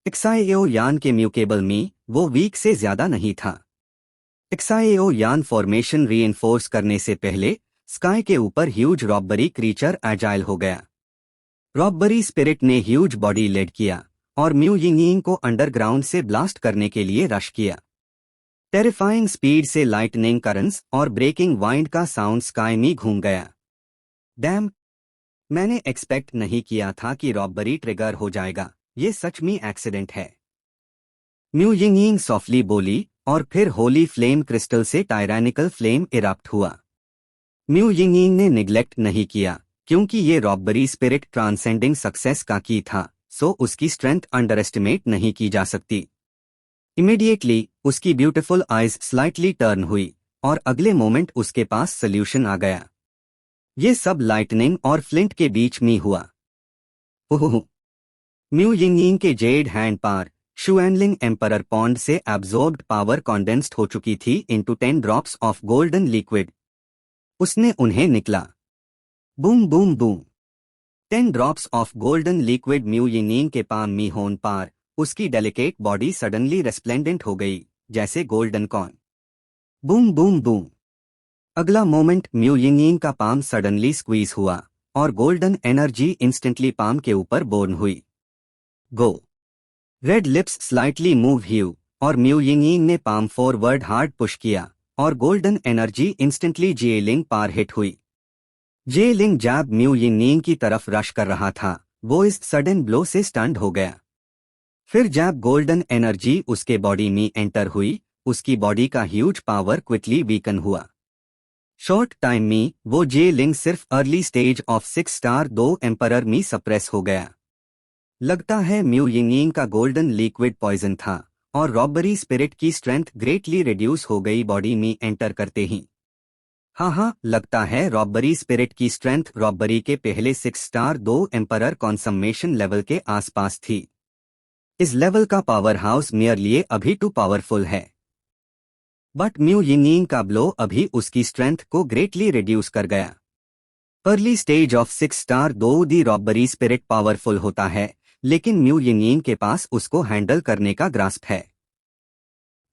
एक्साएओ यान के म्यूकेबल मी वो वीक से ज्यादा नहीं था। एक्साएओ यान फॉर्मेशन रीइंफोर्स करने से पहले स्काई के ऊपर ह्यूज रॉबबरी क्रीचर एजाइल हो गया। रॉबबरी स्पिरिट ने ह्यूज बॉडी लेड किया और म्यू यिंग को अंडरग्राउंड से ब्लास्ट करने के लिए रश किया। टेरिफाइंग स्पीड से लाइटनिंग करंट्स और ब्रेकिंग वाइंड का साउंड स्काई में घूम गया। डैम, मैंने एक्सपेक्ट नहीं किया था कि रॉबबरी ट्रिगर हो जाएगा, ये सच में एक्सीडेंट है। म्यू यिंग सॉफ्टली बोली और फिर होली फ्लेम क्रिस्टल से टायरानिकल फ्लेम इरप्ट हुआ। म्यू यिंग ने निग्लेक्ट नहीं किया क्योंकि ये रॉबबरी स्पिरिट ट्रांसेंडिंग सक्सेस का की था, सो उसकी स्ट्रेंथ अंडर एस्टिमेट नहीं की जा सकती। इमीडिएटली उसकी ब्यूटीफुल आइज स्लाइटली टर्न हुई और अगले मोमेंट उसके पास सोल्यूशन आ गया। ये सब लाइटनिंग और फ्लिंट के बीच में हुआ। ओह, म्यू यिंग के जेड हैंड पार शुएनलिंग एम्परर पॉन्ड से एब्जॉर्ब्ड पावर कॉन्डेंस्ड हो चुकी थी into 10 drops of golden liquid. उसने उन्हें निकला। Boom boom boom. 10 drops of golden liquid mu Ying के पाम में होन पार उसकी डेलिकेट बॉडी सडनली रेस्प्लेंडेंट हो गई, जैसे golden corn. Boom boom boom. अगला मोमेंट म्यू यिंग का पाम सडनली स्क्वीज हुआ और गोल्डन एनर्जी इंस्टेंटली पाम के ऊपर बोर्न हुई। गो। रेड लिप्स स्लाइटली मूव ह्यू और म्यू यिंग ने पाम फॉरवर्ड हार्ड पुश किया और गोल्डन एनर्जी इंस्टेंटली जेलिंग पार हिट हुई। जेलिंग जैब म्यू यिंग की तरफ रश कर रहा था, वो इस सडन ब्लो से स्टन्ड हो गया। फिर जैब गोल्डन एनर्जी उसके बॉडी में एंटर हुई, उसकी बॉडी का ह्यूज पावर क्विकली वीकन हुआ। शॉर्ट टाइम में वो जेलिंग सिर्फ early stage of 6 star 2 emperor में सप्रेस हो गया। लगता है म्यू यिंग का गोल्डन लिक्विड पॉइजन था और रॉबबरी स्पिरिट की स्ट्रेंथ ग्रेटली रिड्यूस हो गई बॉडी में एंटर करते ही। हाँ, लगता है रॉबबरी स्पिरिट की स्ट्रेंथ रॉबबरी के पहले 6 स्टार 2 एम्परर कॉन्सम्मेशन लेवल के आसपास थी। इस लेवल का पावर हाउस मेयरली अभी टू पावरफुल है, बट म्यू यिंग का ब्लो अभी उसकी स्ट्रेंथ को ग्रेटली रिड्यूस कर गया। Early stage of 6 star 2 the robbery spirit powerful होता है, लेकिन म्यू यिंग के पास उसको हैंडल करने का ग्रास्प है।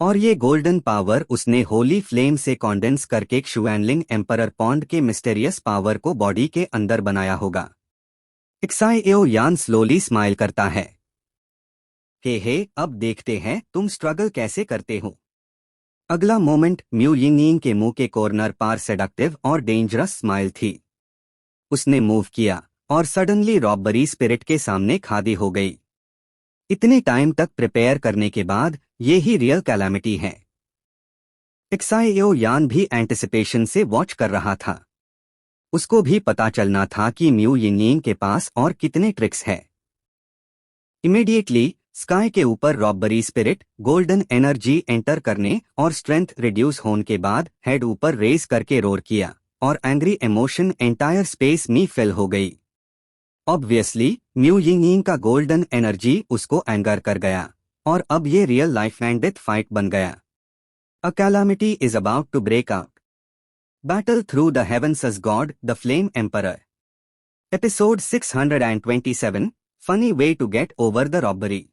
और ये गोल्डन पावर उसने होली फ्लेम से कॉन्डेंस करके शुएनलिंग एम्परर पॉन्ड के मिस्टेरियस पावर को बॉडी के अंदर बनाया होगा। एक्साएओ यान स्लोली स्माइल करता है। हे, अब देखते हैं तुम स्ट्रगल कैसे करते हो। अगला मोमेंट म्यू यिंग के मुंह के कॉर्नर पार सेडक्टिव और डेंजरस स्माइल थी। उसने मूव किया और सडनली रॉबबरी स्पिरिट के सामने खादी हो गई। इतने टाइम तक प्रिपेयर करने के बाद ये ही रियल कैलामिटी है। एक्साएओ यान भी एंटिसिपेशन से वॉच कर रहा था। उसको भी पता चलना था कि म्यू यिंग के पास और कितने ट्रिक्स है। इमीडिएटली स्काई के ऊपर रॉबबरी स्पिरिट गोल्डन एनर्जी एंटर करने और स्ट्रेंथ रिड्यूस होने के बाद हेड ऊपर रेज करके रोर किया और एंग्री इमोशन एंटायर स्पेस में फिल हो गई। ऑब्वियसली म्यू यिंग का गोल्डन एनर्जी उसको एंगर कर गया और अब ये real life and death fight बन गया। A calamity is about to break out. Battle through the heavens as god the flame emperor. Episode 627 funny way to get over the robbery.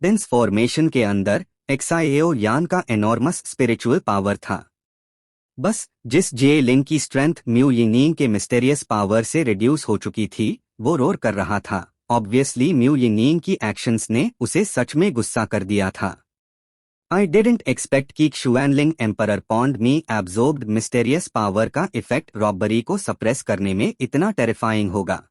Dense formation के अंदर एक्साएओ यान का enormous spiritual power था। बस जिस gelling की स्ट्रेंथ म्यू यिंग के mysterious power से रिड्यूस हो चुकी थी, वो रोर कर रहा था। ऑब्वियसली म्यू यिंग की एक्शंस ने उसे सच में गुस्सा कर दिया था। आई डिडंट एक्सपेक्ट कि शुएनलिंग एम्परर पॉन्ड में एब्जॉर्ब्ड मिस्टेरियस पावर का इफेक्ट रॉबबरी को सप्रेस करने में इतना टेरिफाइंग होगा।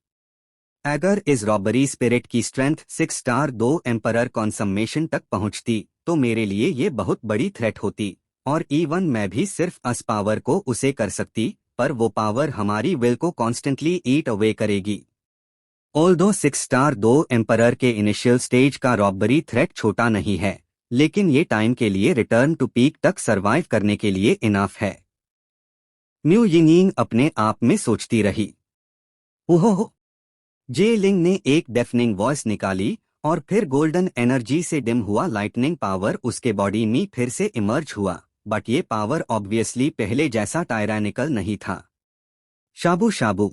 अगर इस रॉबबरी स्पिरिट की स्ट्रेंथ 6 स्टार 2 एम्परर कॉन्सम्मेशन तक पहुंचती तो मेरे लिए ये बहुत बड़ी थ्रेट होती और इवन मैं भी सिर्फ अस पावर को उसे कर सकती, पर वो पावर हमारी विल को कॉन्स्टेंटली ईट अवे करेगी। ऑल्दो 6 स्टार 2 एम्परर के इनिशियल स्टेज का रॉबबरी थ्रेट छोटा नहीं है, लेकिन ये टाइम के लिए रिटर्न टू पीक तक सरवाइव करने के लिए इनफ है। म्यू यिंग अपने आप में सोचती रही। ओहो। जेलिंग ने एक डेफनिंग वॉइस निकाली और फिर गोल्डन एनर्जी से डिम हुआ लाइटनिंग पावर उसके बॉडी में फिर से इमर्ज हुआ, बट ये पावर ऑब्वियसली पहले जैसा टायरानिकल नहीं था। शाबू शाबू।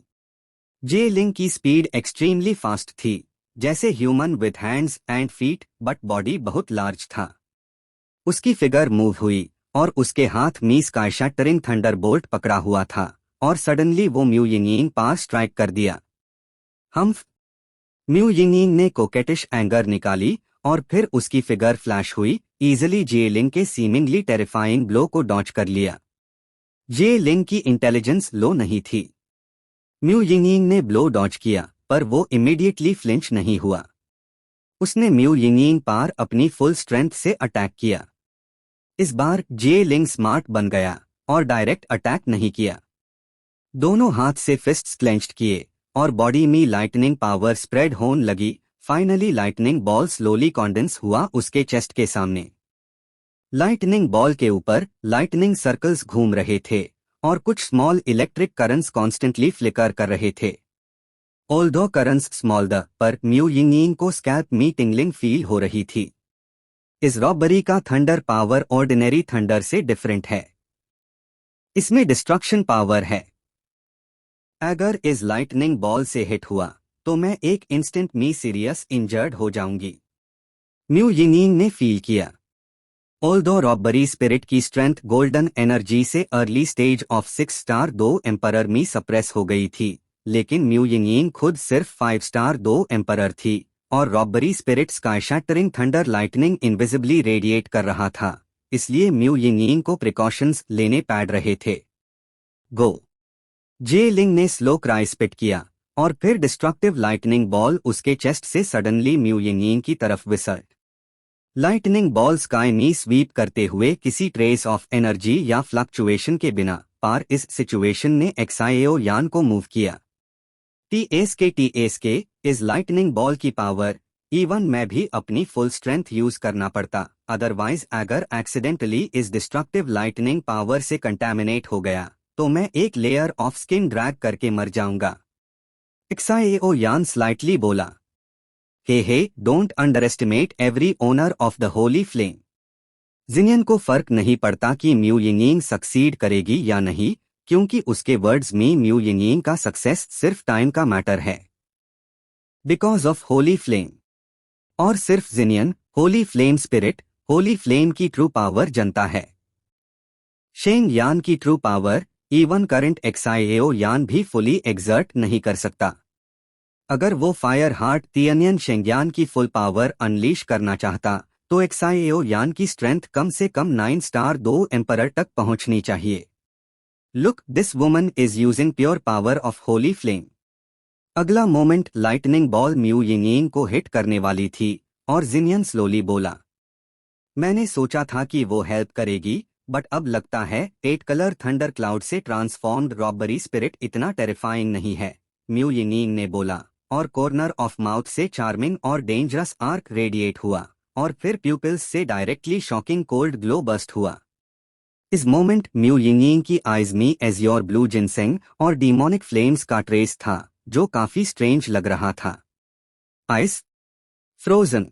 जेलिंग की स्पीड एक्सट्रीमली फास्ट थी, जैसे human with hands and feet but body बहुत लार्ज था। उसकी फिगर मूव हुई और उसके हाथ मी स्काई शैटरिंग थंडरबोल्ट पकड़ा हुआ था और सडनली वो म्यू यिंग पार स्ट्राइक कर दिया। हम्फ। म्यू यिंग ने कोकेटिश एंगर निकाली और फिर उसकी फिगर फ्लैश हुई, इजिली जे लिंग के सीमिंगली टेरिफाइंग ब्लो को डॉच कर लिया। जे लिंग की इंटेलिजेंस लो नहीं थी। म्यू यिंग ने ब्लो डॉच किया पर वो इमीडिएटली फ्लिंच नहीं हुआ। उसने म्यू यिंग पार अपनी फुल स्ट्रेंथ से अटैक किया। इस बार जे लिंग स्मार्ट बन गया और डायरेक्ट अटैक नहीं किया। दोनों हाथ से फिस्ट्स क्लेंच्ड किए और बॉडी में लाइटनिंग पावर स्प्रेड होने लगी। Finally lightning ball slowly condense हुआ उसके चेस्ट के सामने। लाइटनिंग बॉल के ऊपर लाइटनिंग सर्कल्स घूम रहे थे और कुछ small electric currents constantly flicker कर रहे थे। ऑल्दो करंट्स स्मॉल द पर म्यू यिंग को स्कैल्प में टिंगलिंग फील हो रही थी। इस रॉबरी का थंडर पावर ऑर्डिनरी थंडर से डिफरेंट है। इसमें डिस्ट्रक्शन पावर है। अगर इस लाइटनिंग बॉल से हिट हुआ तो मैं एक इंस्टेंट में सीरियस इंजर्ड हो जाऊंगी। म्यू यिंग ने फील किया। ऑल्दो रॉबरी स्पिरिट की स्ट्रेंथ गोल्डन एनर्जी से early stage of 6 star 2 emperor में सप्रेस हो गई थी, लेकिन म्यू यिंग खुद सिर्फ 5 स्टार 2 एम्परर थी और robbery spirit sky shattering thunder lightning invisibly radiate कर रहा था, इसलिए म्यू यिंग को प्रिकॉशंस लेने पड़ रहे थे। गो। जे लिंग ने स्लो क्राई स्पिट किया और फिर डिस्ट्रक्टिव लाइटनिंग बॉल उसके चेस्ट से सडनली म्यू यिंग की तरफ विसर्ट। लाइटनिंग बॉल स्काई में स्वीप करते हुए किसी ट्रेस ऑफ एनर्जी या फ्लक्चुएशन के बिना पार इस सिचुएशन ने एक्साएओ यान को मूव किया। टीएसके इस लाइटनिंग बॉल की पावर इवन मैं भी अपनी फुल स्ट्रेंथ यूज करना पड़ता, अदरवाइज अगर एक्सीडेंटली इस डिस्ट्रक्टिव लाइटनिंग पावर से कंटैमिनेट हो गया तो मैं एक लेयर ऑफ स्किन ड्रैग करके मर जाऊंगा। एक्साएओ यान स्लाइटली बोला, hey don't underestimate every owner of the holy flame. जिनियन को फर्क नहीं पड़ता कि म्यू यिंग सक्सीड करेगी या नहीं, क्योंकि उसके वर्ड्स में म्यू यिंग का सक्सेस सिर्फ टाइम का मैटर है। Because of holy flame. और सिर्फ genuine, Holi flame spirit, Holi flame की ट्रू पावर जनता है। शेंग यान की ट्रू पावर इवन करंट एक्साएओ यान भी फुली एग्जर्ट नहीं कर सकता। अगर वो फायर हार्ट तियनियन शेंगयान की फुल पावर अनलीश करना चाहता तो एक्साएओ यान की स्ट्रेंथ कम से कम 9 स्टार 2 एम्परर तक पहुंचनी चाहिए। Look, this woman is using pure power of holy flame. अगला moment lightning ball Mu Ying को हिट करने वाली थी और जिनियन स्लोली बोला, मैंने सोचा था कि वो हेल्प करेगी, बट अब लगता है 8 कलर थंडर क्लाउड से ट्रांसफॉर्म्ड रॉबरी स्पिरिट इतना टेरिफाइंग नहीं है, म्यू यिंग ने बोला और कॉर्नर ऑफ माउथ से चार्मिंग और डेंजरस आर्क रेडिएट हुआ और फिर प्यूपिल्स से directly shocking cold glow burst हुआ। इस मोमेंट म्यू यिंग की आइज में एज़्योर ब्लू जिनसेंग और डीमोनिक फ्लेम्स का ट्रेस था जो काफी स्ट्रेंज लग रहा था। Ice frozen.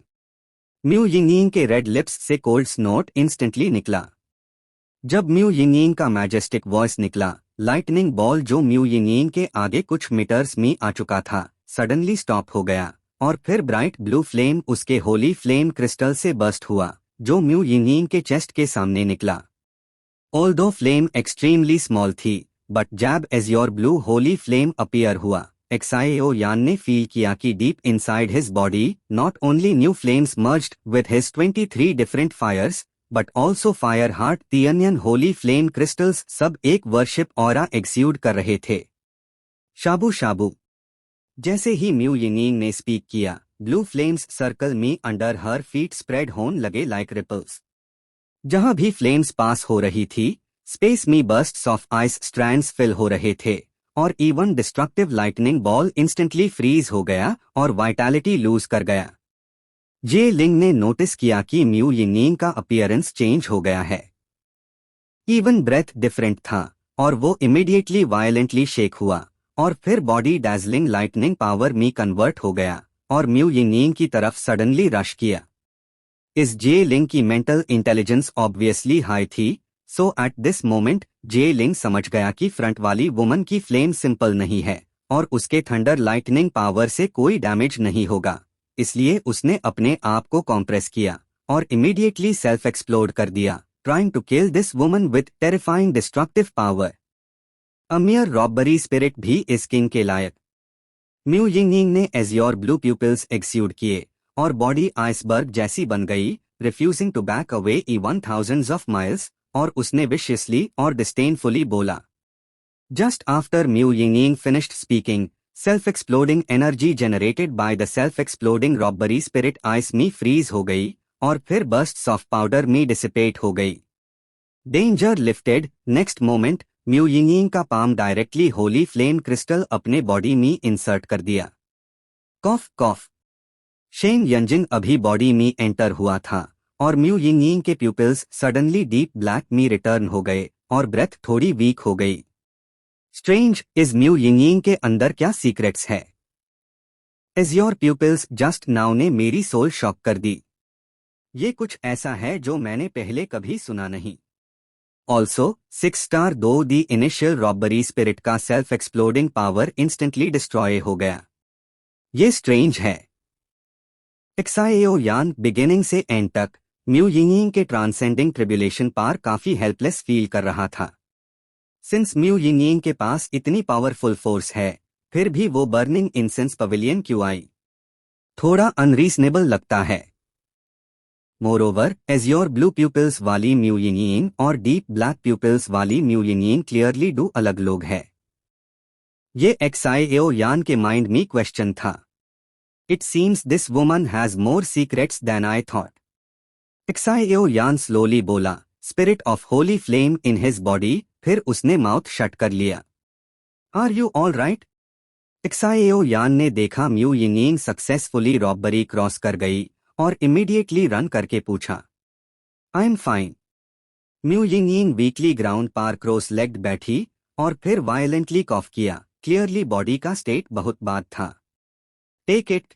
म्यू यिंग के रेड लिप्स से कोल्ड स्नोट इंस्टेंटली निकला। जब म्यू यिंग का मैजेस्टिक वॉइस निकला, लाइटनिंग बॉल जो म्यू यिंग के आगे कुछ मीटर्स में आ चुका था सडनली स्टॉप हो गया और फिर ब्राइट ब्लू फ्लेम उसके होली फ्लेम क्रिस्टल से बस्ट हुआ जो म्यू यिंग के चेस्ट के सामने निकला। ऑल्दो फ्लेम एक्सट्रीमली स्मॉल थी बट जैब azure blue holy flame appear हुआ, एक्साएओ यान ने फील किया कि deep inside his body not only new flames merged with his 23 different fires but also fire heart तियनियन होली फ्लेम क्रिस्टल्स सब एक worship aura एक्स्यूड कर रहे थे। शाबू शाबू। जैसे ही म्यू यिंग ने स्पीक किया, ब्लू फ्लेम्स सर्कल में अंडर हर फीट स्प्रेड होने लगे लाइक रिपल्स। जहां भी फ्लेम्स पास हो रही थी, स्पेस में bursts of ice strands fill हो रहे थे और even destructive lightning ball instantly freeze हो गया और वाइटैलिटी लूज कर गया। जे लिंग ने नोटिस किया कि म्यू यिंग का अपीयरेंस चेंज हो गया है। इवन ब्रेथ डिफरेंट था और वो इमीडिएटली वायलेंटली शेक हुआ और फिर बॉडी डैजलिंग लाइटनिंग पावर में कन्वर्ट हो गया और म्यू यिंग की तरफ सडनली रश किया। इस जे लिंग की मेंटल इंटेलिजेंस ऑब्वियसली हाई थी, सो एट दिस मोमेंट जे लिंग समझ गया कि फ्रंट वाली वुमन की फ्लेम सिंपल नहीं है और उसके थंडर लाइटनिंग पावर से कोई डैमेज नहीं होगा, इसलिए उसने अपने आप को कॉम्प्रेस किया और इमीडिएटली सेल्फ एक्सप्लोड कर दिया, trying to kill this woman with terrifying destructive power. A mere robbery spirit भी इस किंग के लायक। म्यू यिंग ने एज़्योर ब्लू प्यूपिल्स एक्स्यूड किए और बॉडी आइसबर्ग जैसी बन गई, रिफ्यूजिंग टू बैक अवे ई 1000 ऑफ माइल्स, और उसने विशियसली और डिस्डेनफुली बोला। Just after Mu Ying finished speaking, self-exploding energy generated by the self-exploding robbery spirit ice में freeze हो गई और फिर bursts of powder में dissipate हो गई। Danger lifted, next moment, Mu Ying का palm directly holy flame crystal अपने बॉडी में इंसर्ट कर दिया। कॉफ कॉफ। शेन यंजिंग अभी बॉडी में एंटर हुआ था और म्यू यिंग के प्यूपिल्स सडनली डीप ब्लैक में रिटर्न हो गए और ब्रेथ थोड़ी वीक हो गई। स्ट्रेंज, इज म्यू यिंग के अंदर क्या सीक्रेट्स है? Is your pupils just now ने मेरी सोल शॉक कर दी। ये कुछ ऐसा है जो मैंने पहले कभी सुना नहीं। ऑल्सो 6 स्टार, दो दी इनिशियल रॉबरी स्पिरिट का self exploding power instantly destroy हो गया। ये स्ट्रेंज है। एक्साएओ यान बिगिनिंग से एंड तक म्यू यिंग के ट्रांसेंडिंग ट्रिब्यूलेशन पार काफी हेल्पलेस फील कर रहा था। सिंस म्यू यिंग के पास इतनी पावरफुल फोर्स है, फिर भी वो बर्निंग इंसेंस पवेलियन क्यों आई? थोड़ा अनरीजनेबल लगता है। मोरोवर, एज़्योर ब्लू प्यूपिल्स वाली म्यू यिंग और डीप ब्लैक प्यूपिल्स वाली म्यू यिंग क्लियरली दो अलग लोग हैं। ये एक्साएओ यान के माइंड में क्वेश्चन था। It seems this woman has more secrets than I thought. Xiao Yan slowly बोला, spirit of holy flame in his body, फिर उसने माउथ शट कर लिया। Are you all right? Xiao Yan ने देखा Mu Ying successfully robbery cross कर गई और इमीडिएटली रन करके पूछा, I am fine. Mu Ying weekly ground पार क्रॉस लेग्ड बैठी और फिर वायलेंटली कॉफ किया। क्लियरली बॉडी का स्टेट बहुत बात था। Take it.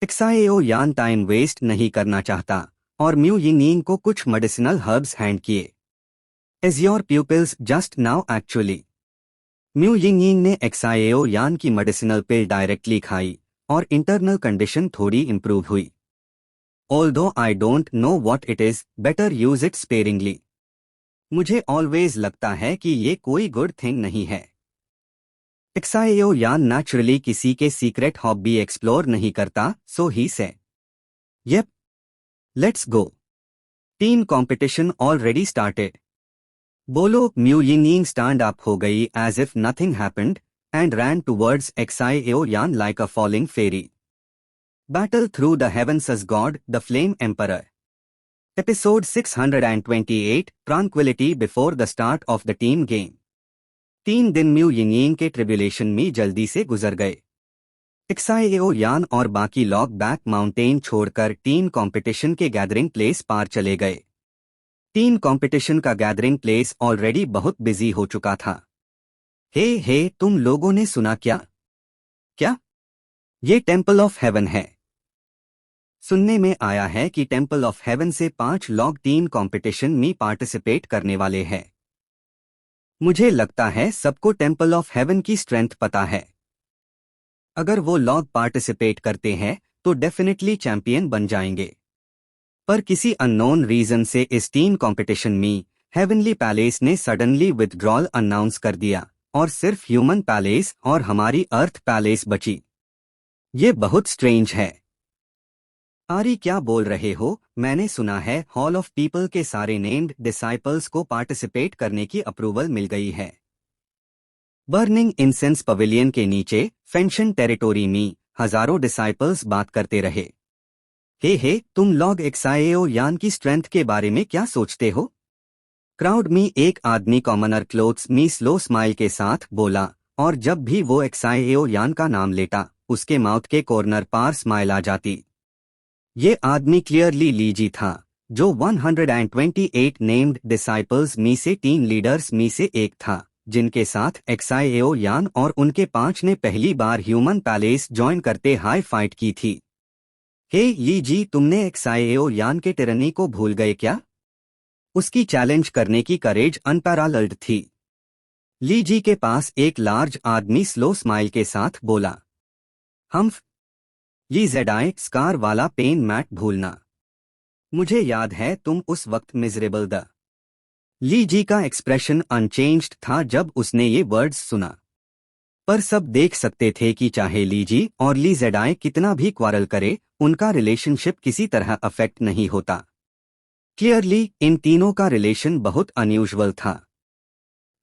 एक्साएओ यान टाइम वेस्ट नहीं करना चाहता और म्यू यिंग को कुछ मेडिसिनल हर्ब्स हैंड किए। Is your pupils just now actually? Mu Ying ने एक्साएओ यान की मेडिसिनल पिल डायरेक्टली खाई और इंटरनल कंडीशन थोड़ी इंप्रूव हुई। Although I don't know what it is, better use it sparingly. मुझे ऑलवेज लगता है कि ये कोई गुड थिंग नहीं है। एक्साएओ यान नेचुरली किसी के सीक्रेट हॉबी एक्सप्लोर नहीं करता, सो ही से। Yep. Let's go. Team competition already started. बोलो। म्यू यिंग स्टैंड अप हो गई as if nothing happened and ran towards Xiao Yan like a falling fairy. Battle through the heavens as god the flame emperor. Episode 628, tranquility before the start of the team game. 3 दिन mu Ying के tribulation में जल्दी से गुजर गए। एक्साएओ यान और बाकी लोग बैक माउंटेन छोड़कर टीम कॉम्पिटिशन के गैदरिंग प्लेस पार चले गए। टीम कॉम्पिटिशन का गैदरिंग प्लेस ऑलरेडी बहुत बिजी हो चुका था। हे तुम लोगों ने सुना क्या? क्या? ये टेम्पल ऑफ हेवन है। सुनने में आया है कि टेम्पल ऑफ हेवन से 5 लोग टीम कॉम्पिटिशन में पार्टिसिपेट करने वाले हैं। मुझे लगता है सबको टेम्पल ऑफ हेवन की स्ट्रेंथ पता है। अगर वो लोग पार्टिसिपेट करते हैं तो डेफिनेटली चैंपियन बन जाएंगे। पर किसी अननोन रीजन से इस टीम कॉम्पिटिशन में हेवनली पैलेस ने सडनली विथड्रॉल अनाउंस कर दिया और सिर्फ ह्यूमन पैलेस और हमारी अर्थ पैलेस बची। ये बहुत स्ट्रेंज है। आरी, क्या बोल रहे हो? मैंने सुना है हॉल ऑफ पीपल के सारे नेम्ड डिसाइपल्स को पार्टिसिपेट करने की अप्रूवल मिल गई है। बर्निंग इंसेंस पवेलियन के नीचे फेंशन टेरिटोरी में हजारों डिसाइपल्स बात करते रहे। हे तुम लोग एक्साएओ यान की स्ट्रेंथ के बारे में क्या सोचते हो? क्राउड में एक आदमी कॉमनर क्लोथ्स में स्लो स्माइल के साथ बोला और जब भी वो एक्साएओ यान का नाम लेता उसके माउथ के कॉर्नर पार स्माइल आ जाती। ये आदमी क्लियरली लीजी था, जो 128 नेम्ड डिसाइपल्स में से 3 लीडर्स में से एक था, जिनके साथ एक्साएओ यान और उनके 5 ने पहली बार ह्यूमन पैलेस ज्वाइन करते हाई फाइट की थी। हे ली जी, तुमने एक्साएओ यान के टिरनी को भूल गए क्या? उसकी चैलेंज करने की करेज अनपैरालल्ड थी। ली जी के पास एक लार्ज आदमी स्लो स्माइल के साथ बोला। हम्फ। ली जेडाई स्कार वाला पेन मैट भूलना। मुझे याद है तुम उस वक्त मिजरेबल द। ली जी का एक्सप्रेशन अनचेंज्ड था जब उसने ये वर्ड्स सुना। पर सब देख सकते थे कि चाहे ली जी और ली जेडाई कितना भी क्वारल करे, उनका रिलेशनशिप किसी तरह अफेक्ट नहीं होता। क्लियरली इन तीनों का रिलेशन बहुत अनयूजुअल था।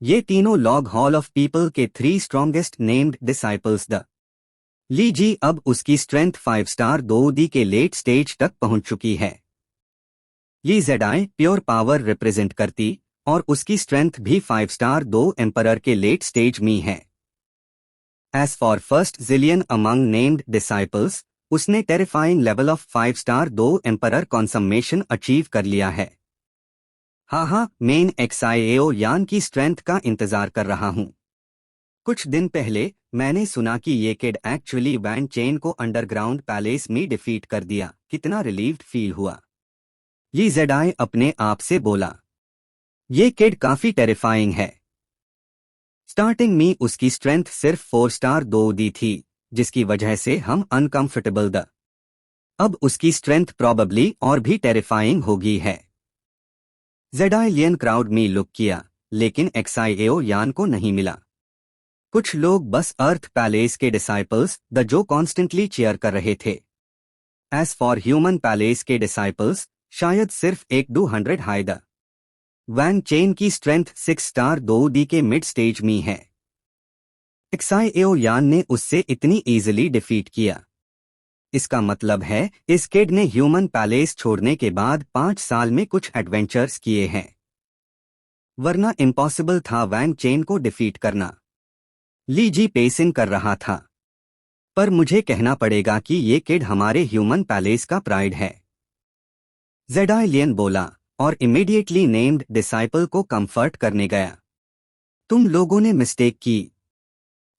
ये तीनों लॉग हॉल ऑफ पीपल के 3 स्ट्रॉन्गेस्ट नेम्ड डिसाइपल्स द। ली जी अब उसकी स्ट्रेंथ 5 स्टार 2D के लेट स्टेज तक पहुंच चुकी है। ली जेडाई प्योर पावर रिप्रेजेंट करती और उसकी स्ट्रेंथ भी 5 स्टार 2 एम्परर के लेट स्टेज में है। एज फॉर फर्स्ट जिलियन अमंग नेम्ड डिसाइपल्स, उसने terrifying level of 5 star 2 emperor consummation achieve कर लिया है। हाँ, मेन एक्साईएओ यान की स्ट्रेंथ का इंतजार कर रहा हूँ। कुछ दिन पहले मैंने सुना कि ये किड एक्चुअली वैन चेन को अंडरग्राउंड पैलेस में डिफीट कर दिया। कितना रिलीव्ड फील हुआ। ली जेडाई अपने आप से बोला। ये किड काफी टेरिफाइंग है। स्टार्टिंग में उसकी स्ट्रेंथ सिर्फ 4 स्टार 2D थी, जिसकी वजह से हम अनकंफर्टेबल द। अब उसकी स्ट्रेंथ प्रॉबेबली और भी टेरिफाइंग होगी है। जेडाई लियन क्राउड में लुक किया, लेकिन एक्साईएओ यान को नहीं मिला। कुछ लोग बस अर्थ पैलेस के डिसाइपल्स द जो कॉन्स्टेंटली चीयर कर रहे थे। एज फॉर ह्यूमन पैलेस के डिसाइपल्स, शायद सिर्फ एक 200 हाई द। वैन चेन की स्ट्रेंथ 6 स्टार 2D के मिड स्टेज में है। एक्साईएओ यान ने उससे इतनी इजीली डिफीट किया। इसका मतलब है इस किड ने ह्यूमन पैलेस छोड़ने के बाद 5 साल में कुछ एडवेंचर्स किए हैं, वरना इम्पॉसिबल था वैन चेन को डिफीट करना। ली जी पेसिंग कर रहा था। पर मुझे कहना पड़ेगा कि ये किड हमारे ह्यूमन पैलेस का प्राइड है। जेडाई लियन बोला और इमीडिएटली नेम्ड डिसाइपल को कंफर्ट करने गया। तुम लोगों ने मिस्टेक की।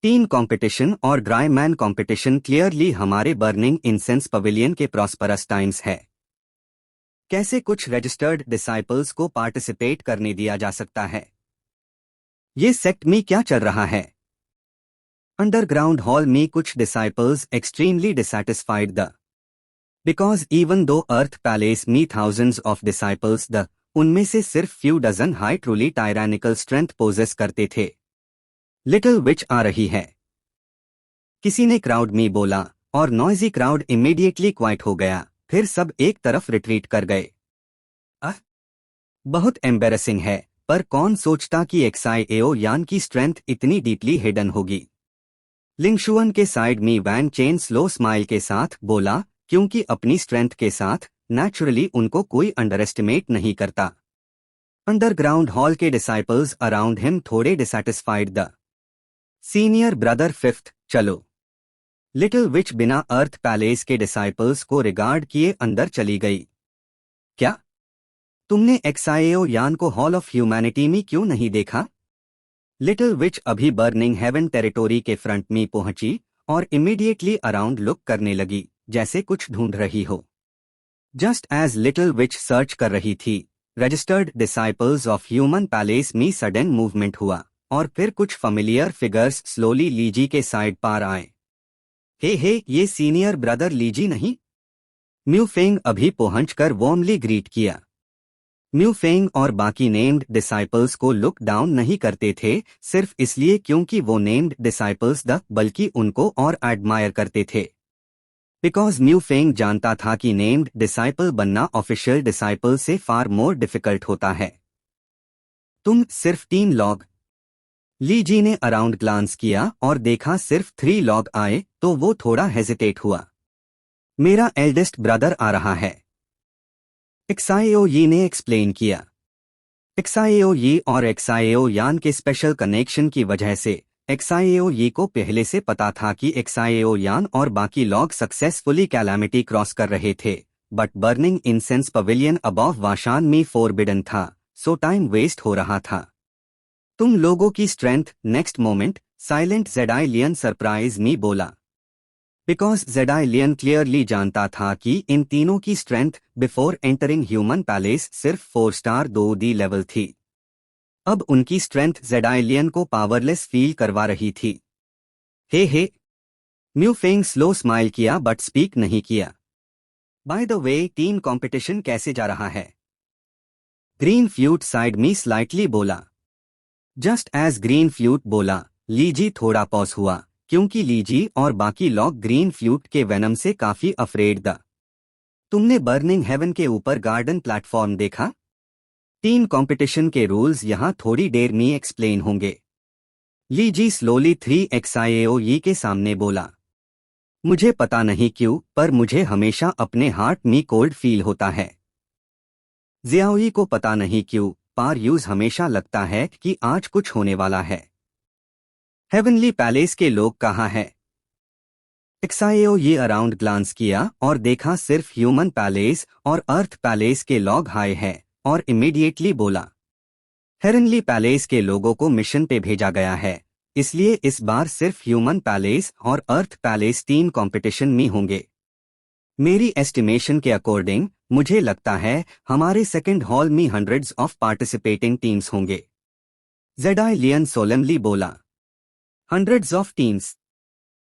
टीम कंपटीशन और ड्राई मैन कंपटीशन क्लियरली हमारे बर्निंग इंसेंस पवेलियन के प्रॉस्परस टाइम्स है। कैसे कुछ रजिस्टर्ड डिसाइपल्स को पार्टिसिपेट करने दिया जा सकता है? ये सेक्ट में क्या चल रहा है? अंडरग्राउंड हॉल में कुछ डिसाइपल्स एक्सट्रीमली डिसैटिस्फाइड द। बिकॉज इवन दो अर्थ पैलेस में थाउजेंड्स ऑफ डिसाइपल्स द, उनमें से सिर्फ few dozen high truly tyrannical strength possess करते थे। लिटिल विच आ रही है, किसी ने क्राउड में बोला और नॉइजी क्राउड इमीडिएटली क्वाइट हो गया। फिर सब एक तरफ रिट्रीट कर गए। बहुत एम्बेरसिंग है, पर कौन सोचता कि एक्साईएओ यान की स्ट्रेंथ इतनी डीपली हिडन होगी। लिंगशुअन के साइड में वैन चेन स्लो स्माइल के साथ बोला, क्योंकि अपनी स्ट्रेंथ के साथ नेचुरली उनको कोई अंडरएस्टिमेट नहीं करता। अंडरग्राउंड हॉल के डिसाइपल्स अराउंड हिम थोड़े डिसैटिस्फाइड द। सीनियर ब्रदर फिफ्थ, चलो। लिटिल विच बिना अर्थ पैलेस के डिसाइपल्स को रिगार्ड किए अंदर चली गई। क्या तुमने एक्साईएओ यान को हॉल ऑफ ह्यूमैनिटी में क्यों नहीं देखा? लिटिल विच अभी बर्निंग हेवन टेरिटोरी के फ्रंट में पहुंची और इमीडिएटली अराउंड लुक करने लगी, जैसे कुछ ढूंढ रही हो। जस्ट एज लिटिल विच सर्च कर रही थी, registered disciples of human palace में सडन मूवमेंट हुआ और फिर कुछ फैमिलियर फिगर्स स्लोली लीजी के साइड पार आए। हे, ये सीनियर ब्रदर लीजी नहीं? म्यूफेंग अभी पहुंचकर वार्मली ग्रीट किया। म्यूफेंग और बाकी नेम्ड डिसाइपल्स को लुक डाउन नहीं करते थे सिर्फ इसलिए क्योंकि वो नेम्ड डिसाइपल्स द, बल्कि उनको और एडमायर करते थे। बिकॉज म्यूफेंग जानता था कि नेम्ड डिसाइपल बनना ऑफिशियल डिसाइपल से फार मोर डिफिकल्ट होता है। तुम सिर्फ 3 लॉग। ली जी ने अराउंड ग्लांस किया और देखा सिर्फ 3 लॉग आए तो वो थोड़ा हेजिटेट हुआ। मेरा एल्डेस्ट ब्रदर आ रहा है, एक्साईएओ यी ने एक्सप्लेन किया। एक्साईएओ यी और एक्साईएओ यान के स्पेशल कनेक्शन की वजह से एक्साईएओ यी को पहले से पता था कि एक्साईएओ यान और बाकी लॉग सक्सेसफुली कैलामिटी क्रॉस कर रहे थे, but burning incense pavilion above वाशान में फोरबिडन था, सो टाइम वेस्ट हो रहा था। तुम लोगों की स्ट्रेंथ नेक्स्ट मोमेंट, साइलेंट जेडाई लियन सरप्राइज में बोला। बिकॉज जेडाई लियन क्लियरली जानता था कि इन तीनों की strength before entering human palace सिर्फ 4 स्टार 2D लेवल थी। अब उनकी स्ट्रेंथ जेडाई लियन को पावरलेस फील करवा रही थी। हे, म्यू फेंग स्लो स्माइल किया बट स्पीक नहीं किया। By the way, team competition कैसे जा रहा है? ग्रीन फ्लूट साइड मी स्लाइटली बोला। जस्ट एज ग्रीन फ्लूट बोला, लीजी थोड़ा पॉज हुआ, क्योंकि लीजी और बाकी लोग ग्रीन फ्लूट के वेनम से काफी अफ्रेड द। तुमने बर्निंग हेवन के ऊपर गार्डन प्लेटफॉर्म देखा? टीम कंपटीशन के रूल्स यहाँ थोड़ी देर में एक्सप्लेन होंगे। लीजी स्लोली 3XIAOE के सामने बोला। मुझे पता नहीं क्यों, पर मुझे हमेशा अपने हार्ट में कोल्ड फील होता है। जियाओई को पता नहीं क्यों, पर यूज हमेशा लगता है कि आज कुछ होने वाला है। हेवनली पैलेस के लोग कहाँ हैं? एक्साएओ ये अराउंड ग्लांस किया और देखा सिर्फ ह्यूमन पैलेस और अर्थ पैलेस के लोग हाय हैं, और इमीडिएटली बोला। हेवनली पैलेस के लोगों को मिशन पे भेजा गया है, इसलिए इस बार सिर्फ ह्यूमन पैलेस और अर्थ पैलेस टीम कंपटीशन में होंगे। मेरी एस्टिमेशन के अकॉर्डिंग मुझे लगता है हमारे सेकंड हॉल में हंड्रेड्स ऑफ पार्टिसिपेटिंग टीम्स होंगे। जेडाई लियन सोलेमली बोला। Hundreds of teams.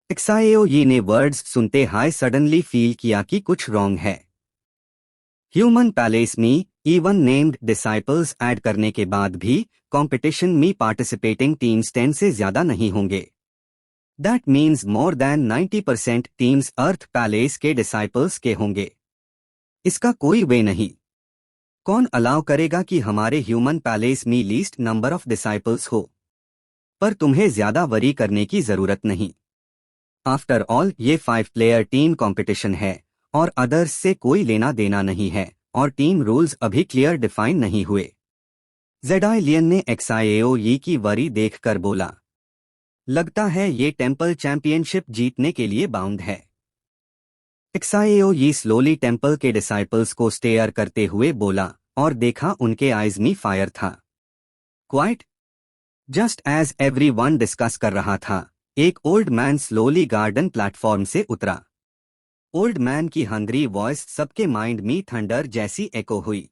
एक्साएओ ये ने वर्ड्स सुनते हाय सडनली फील किया कि कुछ रॉन्ग है। ह्यूमन पैलेस में इवन नेम्ड डिसाइपल्स ऐड करने के बाद भी कंपटीशन में पार्टिसिपेटिंग टीम्स 10 से ज्यादा नहीं होंगे। That means more than 90% teams earth palace के डिसाइपल्स के होंगे। इसका कोई वे नहीं। कौन अलाउ करेगा कि हमारे ह्यूमन पैलेस में लीस्ट नंबर ऑफ डिसाइपल्स हो? पर तुम्हें ज्यादा वरी करने की जरूरत नहीं। आफ्टर ऑल ये 5 प्लेयर टीम कंपटीशन है और अदर्स से कोई लेना देना नहीं है, और टीम रूल्स अभी क्लियर डिफाइन नहीं हुए। जेडाई लियन ने एक्साएओई की वरी देखकर बोला। लगता है ये टेंपल चैंपियनशिप जीतने के लिए बाउंड है। एक्साएओई स्लोली टेंपल के डिसाइपल्स को स्टेयर करते हुए बोला, और देखा उनके आइज में फायर था। Quite just as everyone discuss कर रहा था, एक old man slowly garden platform से उतरा। ओल्ड मैन की हंग्री वॉइस सबके माइंड में थंडर जैसी एको हुई।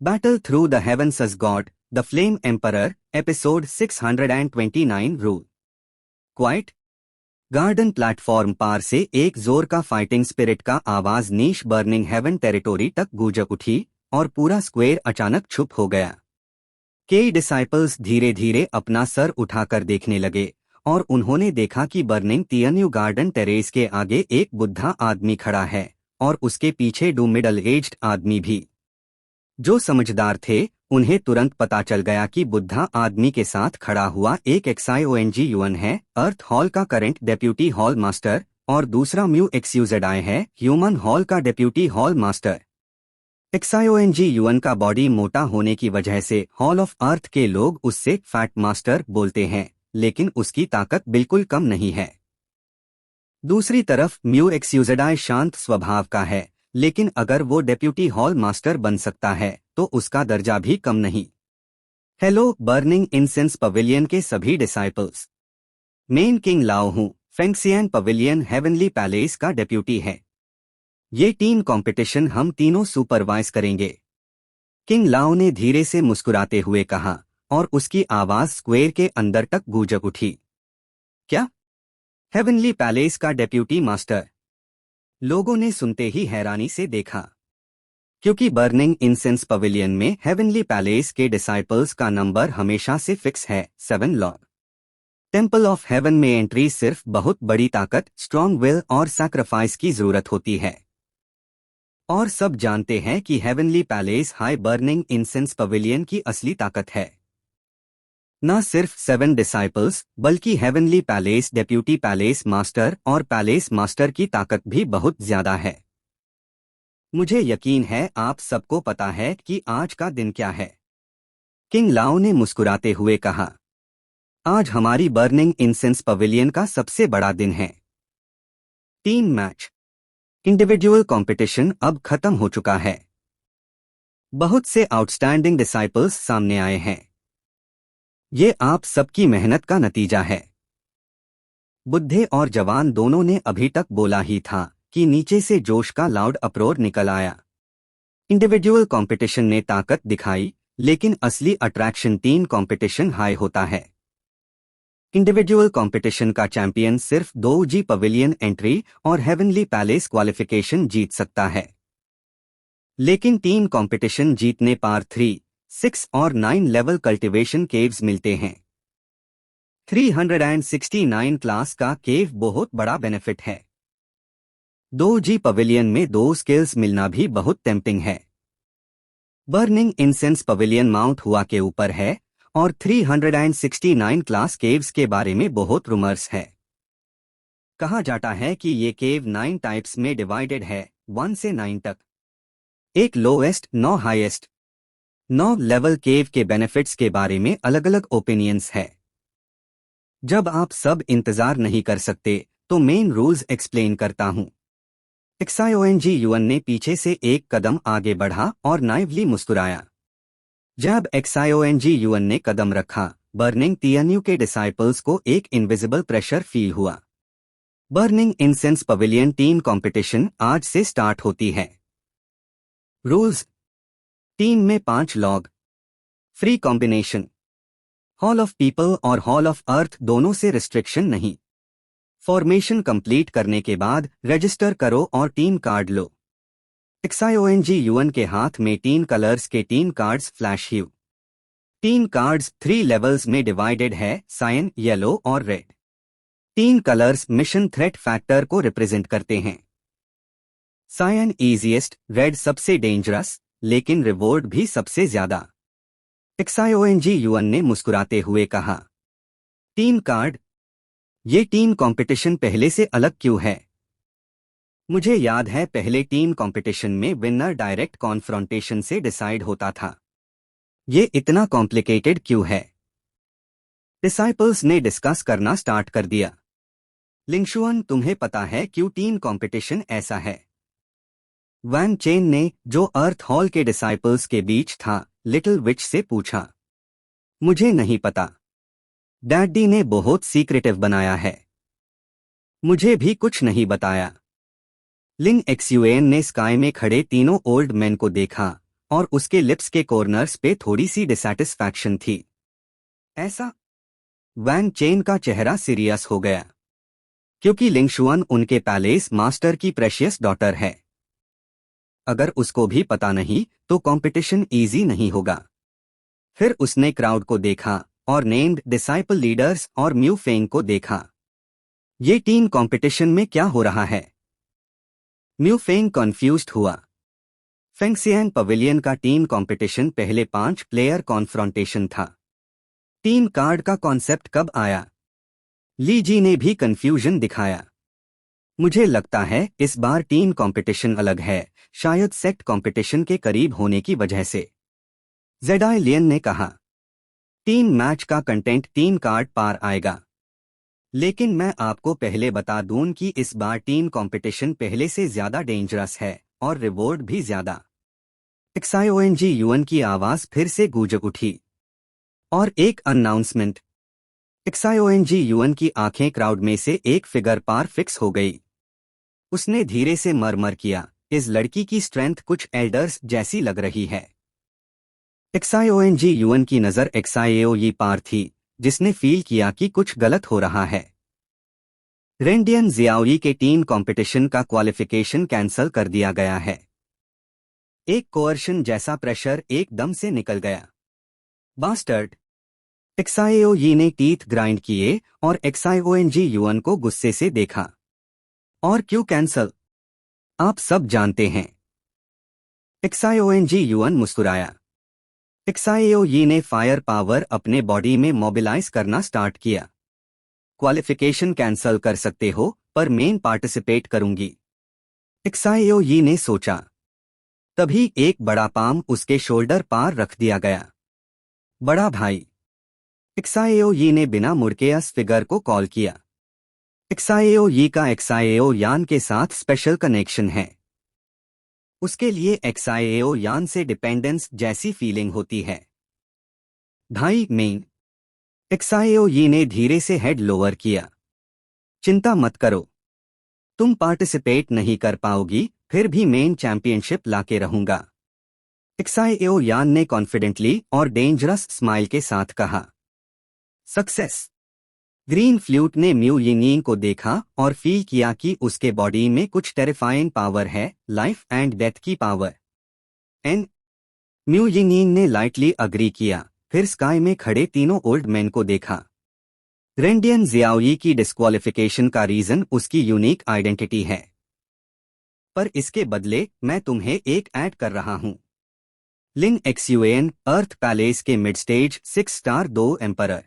Battle through the heavens as god, the flame emperor, episode 629 rule. Quite garden platform पार से एक जोर का फाइटिंग स्पिरिट का आवाज नीश बर्निंग हेवन टेरिटोरी तक गूंज उठी, और पूरा स्क्वेयर अचानक चुप हो गया। कई डिसाइपल्स धीरे धीरे अपना सर उठाकर देखने लगे, और उन्होंने देखा कि बर्निंग तियन्यू गार्डन टेरेस के आगे एक बुढ़ा आदमी खड़ा है, और उसके पीछे 2 मिडल एज्ड आदमी भी। जो समझदार थे उन्हें तुरंत पता चल गया कि बुढ़ा आदमी के साथ खड़ा हुआ एक एक्साईओएनजी यूएन है, अर्थ हॉल का करंट डेप्यूटी हॉल मास्टर, और दूसरा म्यू एक्सयूजेडाई है, ह्यूमन हॉल का डेप्यूटी हॉल मास्टर। एक्साईओएनजी यूएन का बॉडी मोटा होने की वजह से हॉल ऑफ अर्थ के लोग उससे फैट मास्टर बोलते हैं, लेकिन उसकी ताकत बिल्कुल कम नहीं है। दूसरी तरफ म्यू एक्सयूजेडाई शांत स्वभाव का है, लेकिन अगर वो डेप्यूटी हॉल मास्टर बन सकता है तो उसका दर्जा भी कम नहीं। हेलो बर्निंग इंसेंस पवेलियन के सभी डिसाइपल्स। मेन किंग लाओ हूँ, फेंगसियन पवेलियन हेवनली पैलेस का डेप्यूटी है। ये टीम कंपटीशन हम तीनों सुपरवाइज करेंगे। किंग लाओ ने धीरे से मुस्कुराते हुए कहा, और उसकी आवाज स्क्वेयर के अंदर तक गूंज उठी। क्या? हेवनली पैलेस का डेप्यूटी मास्टर? लोगों ने सुनते ही हैरानी से देखा, क्योंकि बर्निंग इंसेंस पवेलियन में हेवनली पैलेस के डिसाइपल्स का नंबर हमेशा से फिक्स है, 7 लॉर्ड। टेंपल ऑफ हेवन में एंट्री सिर्फ बहुत बड़ी ताकत, स्ट्रॉन्ग विल और सैक्रिफाइस की जरूरत होती है। और सब जानते हैं कि heavenly palace high burning incense pavilion की असली ताकत है। न सिर्फ 7 डिसाइपल्स, बल्कि heavenly palace deputy palace master और पैलेस मास्टर की ताकत भी बहुत ज्यादा है। मुझे यकीन है आप सबको पता है कि आज का दिन क्या है। किंग लाओ ने मुस्कुराते हुए कहा, आज हमारी बर्निंग इंसेंस पवेलियन का सबसे बड़ा दिन है। टीम मैच, इंडिविजुअल कंपटीशन अब खत्म हो चुका है। बहुत से आउटस्टैंडिंग डिसाइपल्स सामने आए हैं। ये आप सबकी मेहनत का नतीजा है। बुढ़े और जवान दोनों ने अभी तक बोला ही था कि नीचे से जोश का लाउड अप्रोर निकल आया। इंडिविजुअल कंपटीशन ने ताकत दिखाई, लेकिन असली अट्रैक्शन टीम कंपटीशन हाई होता है। इंडिविजुअल कंपटीशन का चैंपियन सिर्फ 2G पवेलियन एंट्री और हेवनली पैलेस क्वालिफिकेशन जीत सकता है, लेकिन टीम कंपटीशन जीतने पार 3, 6 और 9 लेवल कल्टीवेशन केव्स मिलते हैं। 369 क्लास का केव बहुत बड़ा बेनिफिट है। 2G पवेलियन में 2 स्किल्स मिलना भी बहुत टेम्पटिंग है। बर्निंग इंसेंस पवेलियन माउंट हुआ के ऊपर है और 369 क्लास केव्स के बारे में बहुत रूमर्स है। कहा जाता है कि ये केव 9 टाइप्स में डिवाइडेड है, 1 से 9 तक। एक लोएस्ट 9 हाईएस्ट 9 लेवल केव के बेनिफिट्स के बारे में अलग अलग ओपिनियंस है। जब आप सब इंतजार नहीं कर सकते तो मेन रूल्स एक्सप्लेन करता हूं। XIONG-UN ने पीछे से एक कदम आगे बढ़ा और नाइवली मुस्कुराया। जब XIONG-UN ने कदम रखा, बर्निंग TNU के डिसाइपल्स को एक इनविजिबल प्रेशर फील हुआ। Burning incense pavilion team competition आज से स्टार्ट होती है। रूल्स: टीम में 5 log, free combination, hall of people और हॉल ऑफ अर्थ दोनों से रिस्ट्रिक्शन नहीं। फॉर्मेशन कंप्लीट करने के बाद रजिस्टर करो और टीम कार्ड लो। XIONG-UN के हाथ में 3 कलर्स के 3 कार्ड्स फ्लैश ह्यू। 3 कार्ड्स 3 लेवल्स में डिवाइडेड है, सायन, येलो और red. 3 colours mission threat factor को रिप्रेजेंट करते हैं। सायन इजीएस्ट, रेड सबसे डेंजरस, लेकिन रिवॉर्ड भी सबसे ज्यादा। XIONG-UN ने मुस्कुराते हुए कहा। टीम कार्ड: ये टीम कंपटीशन पहले से अलग क्यों है? मुझे याद है पहले टीम कंपटीशन में विनर डायरेक्ट कॉन्फ्रंटेशन से डिसाइड होता था। ये इतना कॉम्प्लिकेटेड क्यों है? डिसाइपल्स ने डिस्कस करना स्टार्ट कर दिया। लिंगशुअन, तुम्हें पता है क्यों टीम कंपटीशन ऐसा है? वैन चेन ने, जो अर्थ हॉल के डिसाइपल्स के बीच था, लिटिल विच से पूछा। मुझे नहीं पता। डैडी ने बहुत सीक्रेटिव बनाया है। मुझे भी कुछ नहीं बताया। लिंग एक्सयूएन ने स्काई में खड़े तीनों ओल्ड मैन को देखा और उसके लिप्स के कॉर्नर्स पे थोड़ी सी डिसैटिस्फैक्शन थी। ऐसा? वैन चेन का चेहरा सीरियस हो गया, क्योंकि लिंगशुअन उनके पैलेस मास्टर की प्रेशियस डॉटर है। अगर उसको भी पता नहीं तो कंपटीशन इजी नहीं होगा। फिर उसने क्राउड को देखा और नेम्ड डिसाइपल लीडर्स और म्यू फेंग को देखा। ये टीम कंपटीशन में क्या हो रहा है? म्यू फेंग कंफ्यूज्ड हुआ। फेंगसियान पवेलियन का टीम कंपटीशन पहले 5 प्लेयर कॉन्फ्रंटेशन था। टीम कार्ड का कॉन्सेप्ट कब आया? ली जी ने भी कंफ्यूजन दिखाया। मुझे लगता है इस बार टीम कंपटीशन अलग है, शायद सेक्ट कंपटीशन के करीब होने की वजह से। जेडाई लियन ने कहा। टीम मैच का कंटेंट टीम कार्ड पार आएगा, लेकिन मैं आपको पहले बता दूं कि इस बार टीम कंपटीशन पहले से ज्यादा डेंजरस है और रिवॉर्ड भी ज्यादा। XIONG-UN की आवाज फिर से गूंज उठी। और एक अनाउंसमेंट। XIONG-UN की आंखें क्राउड में से एक फिगर पार फिक्स हो गई। उसने धीरे से मरमर किया, इस लड़की की स्ट्रेंथ कुछ एल्डर्स जैसी लग रही है। XIONG-UN की नजर XIAOE पार थी, जिसने फील किया कि कुछ गलत हो रहा है। रेंडियन जियाओई के टीम कंपटीशन का क्वालिफिकेशन कैंसल कर दिया गया है। एक कोअर्शन जैसा प्रेशर एकदम से निकल गया। बास्टर्ड! XIAOE ने टीथ ग्राइंड किए और XIONG-UN को गुस्से से देखा। और क्यों कैंसल? आप सब जानते हैं। XIONG-UN मुस्कुराया। XIAOE ने फायर पावर अपने बॉडी में मोबिलाइज करना स्टार्ट किया। क्वालिफिकेशन कैंसल कर सकते हो, पर मेन पार्टिसिपेट करूंगी। XIAOE ने सोचा। तभी एक बड़ा पाम उसके शोल्डर पार रख दिया गया। बड़ा भाई! XIAOE ने बिना मुड़के इस फिगर को कॉल किया। XIAOE का XIAO-यान के साथ स्पेशल कनेक्शन है। उसके लिए XIAO-यान से डिपेंडेंस जैसी फीलिंग होती है। भाई मेन! XIAOE ने धीरे से हेड लोअर किया। चिंता मत करो, तुम पार्टिसिपेट नहीं कर पाओगी, फिर भी मेन चैंपियनशिप लाके रहूंगा। XIAO-यान ने कॉन्फिडेंटली और डेंजरस स्माइल के साथ कहा। सक्सेस! ग्रीन फ्लूट ने म्यू यिंग को देखा और फील किया कि उसके बॉडी में कुछ टेरिफाइंग पावर है, लाइफ एंड डेथ की पावर। एन म्यू यिंग ने लाइटली अग्री किया, फिर स्काई में खड़े तीनों ओल्ड मैन को देखा। रेंडियन जियाओई की डिस्क्वालिफिकेशन का रीजन उसकी यूनिक आइडेंटिटी है, पर इसके बदले मैं तुम्हें एक ऐड कर रहा हूं। लिन एक्सयूएन अर्थ पैलेस के मिड स्टेज 6 स्टार 2 एम्परर।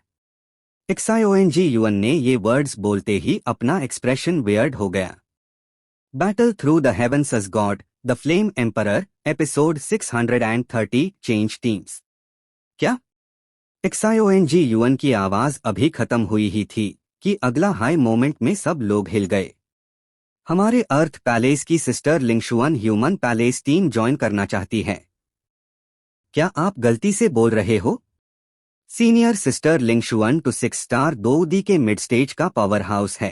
एक्सायोएनजी ने ये वर्ड्स बोलते ही अपना एक्सप्रेशन वियर्ड हो गया। Battle through the heavens as god the flame emperor episode 630 change teams. क्या? एक्सायोएनजी की आवाज अभी खत्म हुई ही थी कि अगला हाई मोमेंट में सब लोग हिल गए। हमारे अर्थ पैलेस की सिस्टर लिंगशुआन ह्यूमन पैलेस टीम ज्वाइन करना चाहती है। क्या आप गलती से बोल रहे हो? सीनियर सिस्टर लिंगशुआन टू 6 स्टार 2 दी के मिड स्टेज का पावर हाउस है।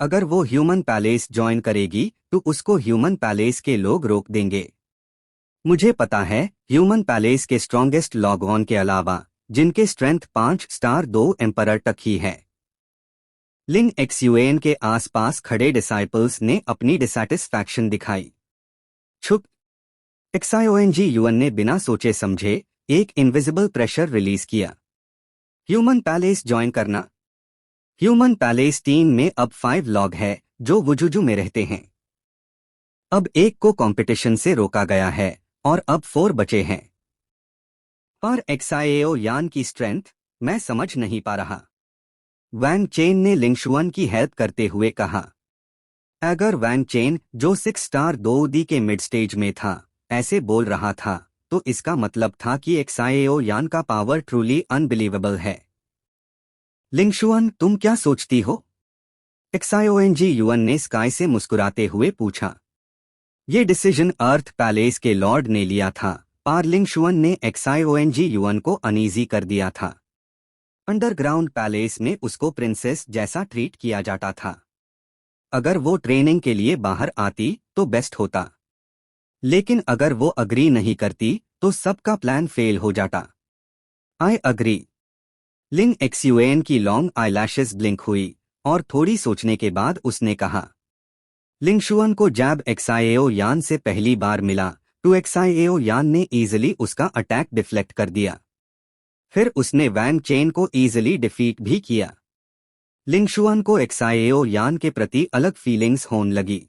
अगर वो ह्यूमन पैलेस ज्वाइन करेगी तो उसको ह्यूमन पैलेस के लोग रोक देंगे। मुझे पता है, ह्यूमन पैलेस के स्ट्रॉन्गेस्ट लॉग ऑन के अलावा जिनके स्ट्रेंथ 5 स्टार 2 एम्परर तक ही है। लिन एक्सयूएन के आसपास खड़े डिसाइपल्स ने अपनी डिसैटिस्फैक्शन दिखाई। छुप एक्सायोएनजी ने बिना सोचे समझे एक इनविजिबल प्रेशर रिलीज किया। ह्यूमन पैलेस ज्वाइन करना। ह्यूमन पैलेस टीम में अब 5 लॉग है जो वुजुजू में रहते हैं। अब एक को कंपटीशन से रोका गया है और अब 4 बचे हैं। पर एक्साएओ यान की स्ट्रेंथ मैं समझ नहीं पा रहा। वैंग चेन ने लिंगशुआन की हेल्प करते हुए कहा। अगर वैंग चेन जो 6 स्टार 2 दी के मिड स्टेज में था ऐसे बोल रहा था तो इसका मतलब था कि एक्साएओ यान का पावर ट्रूली अनबिलीवेबल है। लिंगशुआन, तुम क्या सोचती हो? एक्सायोएनजी ने स्काई से मुस्कुराते हुए पूछा। ये डिसीजन अर्थ पैलेस के लॉर्ड ने लिया था, पर लिंगशुआन ने एक्सायोएनजी को अनईजी कर दिया था। अंडरग्राउंड पैलेस में उसको प्रिंसेस जैसा ट्रीट किया जाता था। अगर वो ट्रेनिंग के लिए बाहर आती तो बेस्ट होता, लेकिन अगर वो अग्री नहीं करती तो सबका प्लान फेल हो जाता। I agree. लिंग एक्सयूएन की लॉन्ग आईलैशेस ब्लिंक हुई और थोड़ी सोचने के बाद उसने कहा। लिंगशुआन को जैब एक्साएओ यान से पहली बार मिला तो एक्साएओ यान ने ईजिली उसका अटैक डिफ्लेक्ट कर दिया। फिर उसने वैंग चेन को ईजिली डिफीट भी किया। लिंगशुआन को एक्साएओ यान के प्रति अलग फीलिंग्स होने लगी।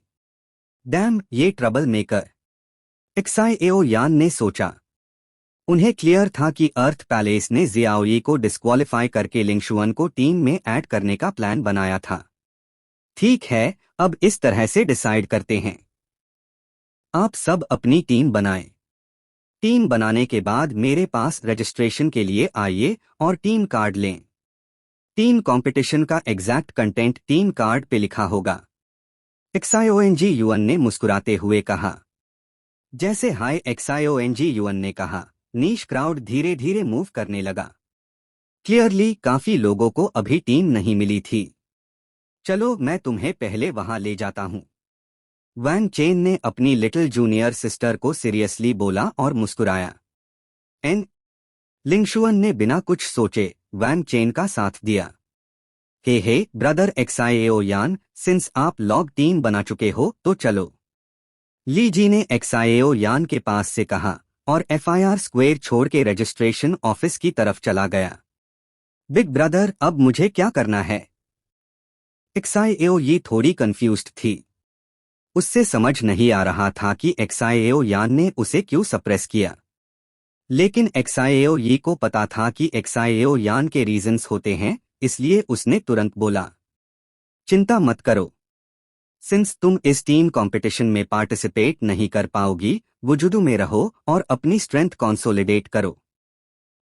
डैम, ये ट्रबल मेकर। एक्साएओ यान ने सोचा। उन्हें क्लियर था कि अर्थ पैलेस ने जियाओई को डिस्क्वालीफाई करके लिंगशुआन को टीम में ऐड करने का प्लान बनाया था। ठीक है, अब इस तरह से डिसाइड करते हैं। आप सब अपनी टीम बनाएं। टीम बनाने के बाद मेरे पास रजिस्ट्रेशन के लिए आइए और टीम कार्ड लें। टीम कंपटीशन का एग्जैक्ट कंटेंट टीम कार्ड पे लिखा होगा। एक्सायोएनजी ने मुस्कुराते हुए कहा। जैसे हाय एक्सायोएनजी ने कहा, नीश क्राउड धीरे धीरे मूव करने लगा। क्लियरली काफी लोगों को अभी टीम नहीं मिली थी। चलो मैं तुम्हें पहले वहां ले जाता हूं। वैंग चेन ने अपनी लिटिल जूनियर सिस्टर को सीरियसली बोला और मुस्कुराया। एन लिंगशुआन ने बिना कुछ सोचे वैंग चेन का साथ दिया। हे ब्रदर एक्साएओ यान, सिंस आप लॉग टीम बना चुके हो तो चलो। ली जी ने एक्साएओ यान के पास से कहा और FIR स्क्वेयर छोड़ के रजिस्ट्रेशन ऑफिस की तरफ चला गया। बिग ब्रदर, अब मुझे क्या करना है? एक्साएओ थोड़ी कंफ्यूज्ड थी। उससे समझ नहीं आ रहा था कि एक्साएओ यान ने उसे क्यों सप्रेस किया। लेकिन एक्साएओ को पता था कि एक्साएओ यान के रीजंस होते हैं, इसलिए उसने तुरंत बोला, चिंता मत करो। सिंस तुम इस टीम कंपटीशन में पार्टिसिपेट नहीं कर पाओगी, वुजुदू में रहो और अपनी स्ट्रेंथ कंसोलिडेट करो।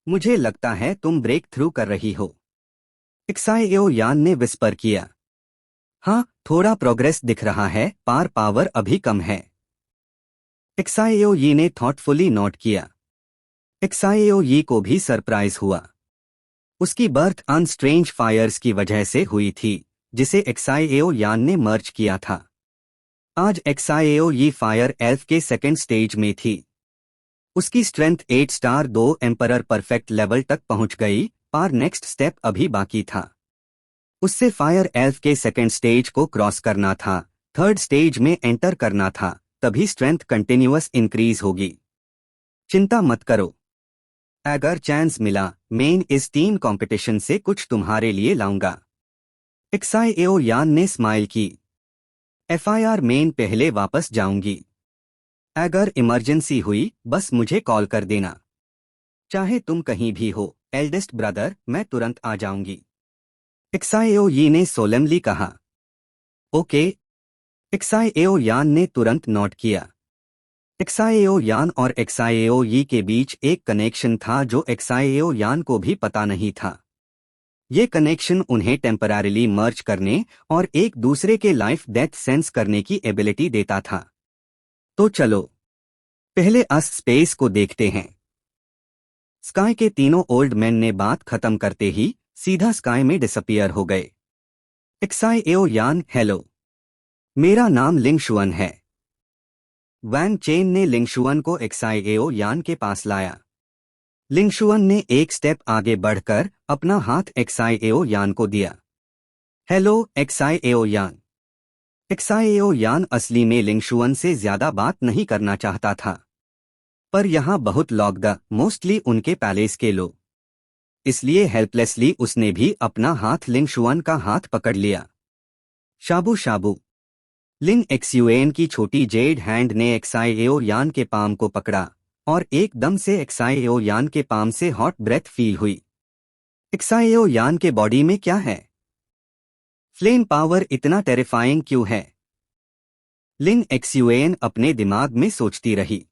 मुझे लगता है तुम ब्रेक थ्रू कर रही हो। एक्साएओ यान ने विस्पर किया। हाँ, थोड़ा प्रोग्रेस दिख रहा है, पर पावर अभी कम है। एक्साएओ ने थॉटफुली नोट किया। एक्साएओ को भी सरप्राइज हुआ। उसकी बर्थ अनस्ट्रेंज फायर्स की वजह से हुई थी, जिसे एक्साएओ यान ने मर्ज किया था। आज एक्साएओ फायर एल्फ के सेकेंड स्टेज में थी। उसकी strength 8 star 2 emperor perfect level तक पहुंच गई, पर नेक्स्ट स्टेप अभी बाकी था। उससे फायर एल्फ के सेकेंड स्टेज को क्रॉस करना था, थर्ड स्टेज में एंटर करना था, तभी स्ट्रेंथ कंटिन्यूअस इंक्रीज होगी। चिंता मत करो, अगर चांस मिला मेन इस टीम कंपटीशन से कुछ तुम्हारे लिए लाऊंगा। एक्साइएओ यान ने स्माइल की। एफआईआर मेन पहले वापस जाऊंगी। अगर इमरजेंसी हुई बस मुझे कॉल कर देना। चाहे तुम कहीं भी हो एल्डेस्ट ब्रदर, मैं तुरंत आ जाऊंगी। एक्साइएओ यी ने सोलेमली कहा। ओके। एक्साइएओ यान ने तुरंत नोट किया। एक्साइएओ यान और एक्साइएओ यी के बीच एक कनेक्शन था जो एक्साइएओ यान को भी पता नहीं था। ये कनेक्शन उन्हें टेम्पररीली मर्ज करने और एक दूसरे के लाइफ डेथ सेंस करने की एबिलिटी देता था। तो चलो पहले अस स्पेस को देखते हैं। स्काई के तीनों ओल्ड मैन ने बात खत्म करते ही सीधा स्काई में डिसअपियर हो गए। एक्साइएओ यान, हेलो, मेरा नाम लिंगशुअन है। वैंग चेन ने लिंगशुअन को एक्साइएओ यान के पास लाया। लिंगशुअन ने एक स्टेप आगे बढ़कर अपना हाथ एक्साइएओ यान को दिया। हेलो एक्साइएओ यान। एक्साइएओ यान असली में लिंगशुअन से ज्यादा बात नहीं करना चाहता था, पर यहाँ बहुत लोग मोस्टली उनके पैलेस के लोग, इसलिए हेल्पलेसली उसने भी अपना हाथ लिंगशुअन का हाथ पकड़ लिया। शाबू शाबू। लिंग एक्सयूएन की छोटी जेड हैंड ने एक्साइएओ यान के पाम को पकड़ा और एकदम से एक्साइएओ यान के पाम से हॉट ब्रेथ फील हुई। एक्साइएओ यान के बॉडी में क्या है? फ्लेम पावर इतना टेरिफाइंग क्यों है? लिंग एक्सयूएन अपने दिमाग में सोचती रही।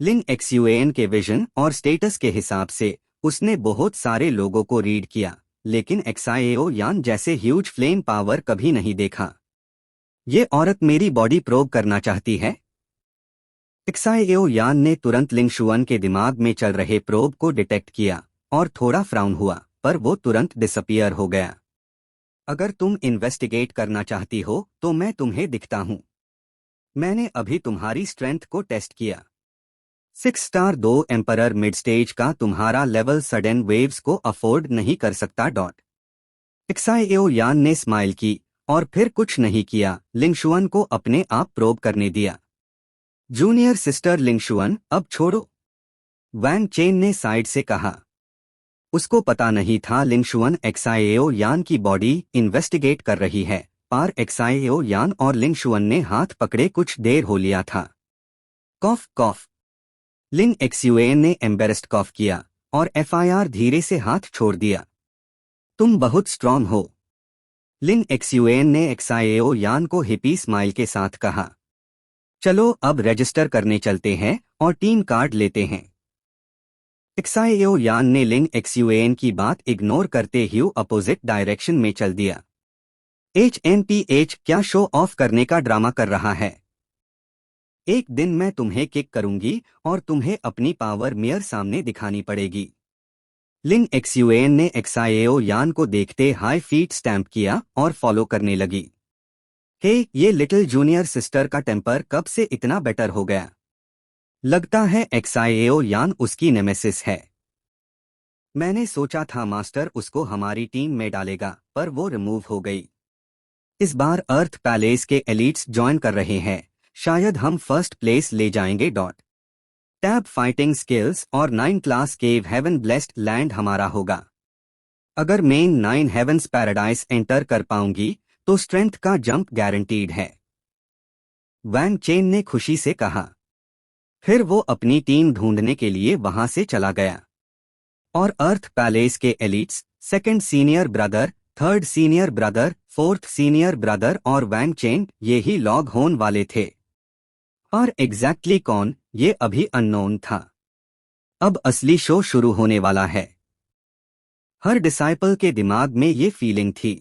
लिंग एक्सयूएन के विजन और स्टेटस के हिसाब से उसने बहुत सारे लोगों को रीड किया, लेकिन एक्साइएओ यान जैसे ह्यूज फ्लेम पावर कभी नहीं देखा। ये औरत मेरी बॉडी प्रोब करना चाहती है? एक्साइएओ यान ने तुरंत लिंगशुअन के दिमाग में चल रहे प्रोब को डिटेक्ट किया और थोड़ा फ्राउन हुआ, पर वो तुरंत डिसअपियर हो गया। अगर तुम इन्वेस्टिगेट करना चाहती हो तो मैं तुम्हें दिखता हूं। मैंने अभी तुम्हारी स्ट्रेंथ को टेस्ट किया। 6 स्टार 2 एम्परर मिड स्टेज का तुम्हारा लेवल सडन वेव्स को अफोर्ड नहीं कर सकता। एक्साइएओ यान ने स्माइल की और फिर कुछ नहीं किया, लिंगशुअन को अपने आप प्रोब करने दिया। जूनियर सिस्टर लिंगशुअन, अब छोड़ो, वैंग चेन ने साइड से कहा। उसको पता नहीं था लिंगशुअन एक्साइएओ यान की बॉडी इन्वेस्टिगेट कर रही है, पर एक्साइएओ यान और लिंगशुअन ने हाथ पकड़े कुछ देर हो लिया था। कॉफ कॉफ। लिंग एक्सयूएन ने एम्बेरेस्ड कॉफ किया और एफआईआर धीरे से हाथ छोड़ दिया। तुम बहुत स्ट्रांग हो, लिंग एक्सयूएन ने एक्साइएओ यान को हिप्पी स्माइल के साथ कहा। चलो अब रजिस्टर करने चलते हैं और टीम कार्ड लेते हैं। एक्साइएओ यान ने लिंग एक्सयूएन की बात इग्नोर करते हुए अपोजिट डायरेक्शन में चल दिया। HMPH क्या शो ऑफ करने का ड्रामा कर रहा है? एक दिन मैं तुम्हें किक करूंगी और तुम्हें अपनी पावर मिरर सामने दिखानी पड़ेगी। लिंग एक्सयूएन ने एक्साइएओ यान को देखते हाई फीट स्टैंप किया और फॉलो करने लगी। ये लिटिल जूनियर सिस्टर का टेम्पर कब से इतना बेटर हो गया? लगता है एक्साइएओ यान उसकी नेमेसिस है। मैंने सोचा था मास्टर उसको हमारी टीम में डालेगा, पर वो रिमूव हो गई। इस बार अर्थ पैलेस के एलिट्स ज्वाइन कर रहे हैं, शायद हम फर्स्ट प्लेस ले जाएंगे। टैब फाइटिंग स्किल्स और 9 क्लास केव हेवन ब्लेस्ड लैंड हमारा होगा। अगर मेन 9 हेवंस पैराडाइज एंटर कर पाऊंगी तो स्ट्रेंथ का जंप गारंटीड है, वैंग चेन ने खुशी से कहा। फिर वो अपनी टीम ढूंढने के लिए वहां से चला गया और अर्थ पैलेस के elites, second senior brother, third senior brother, fourth senior brother और वैंग चेन ये ही लॉग होने वाले थे। और एग्जैक्टली कौन, ये अभी अननोन था। अब असली शो शुरू होने वाला है। हर डिसाइपल के दिमाग में ये फीलिंग थी।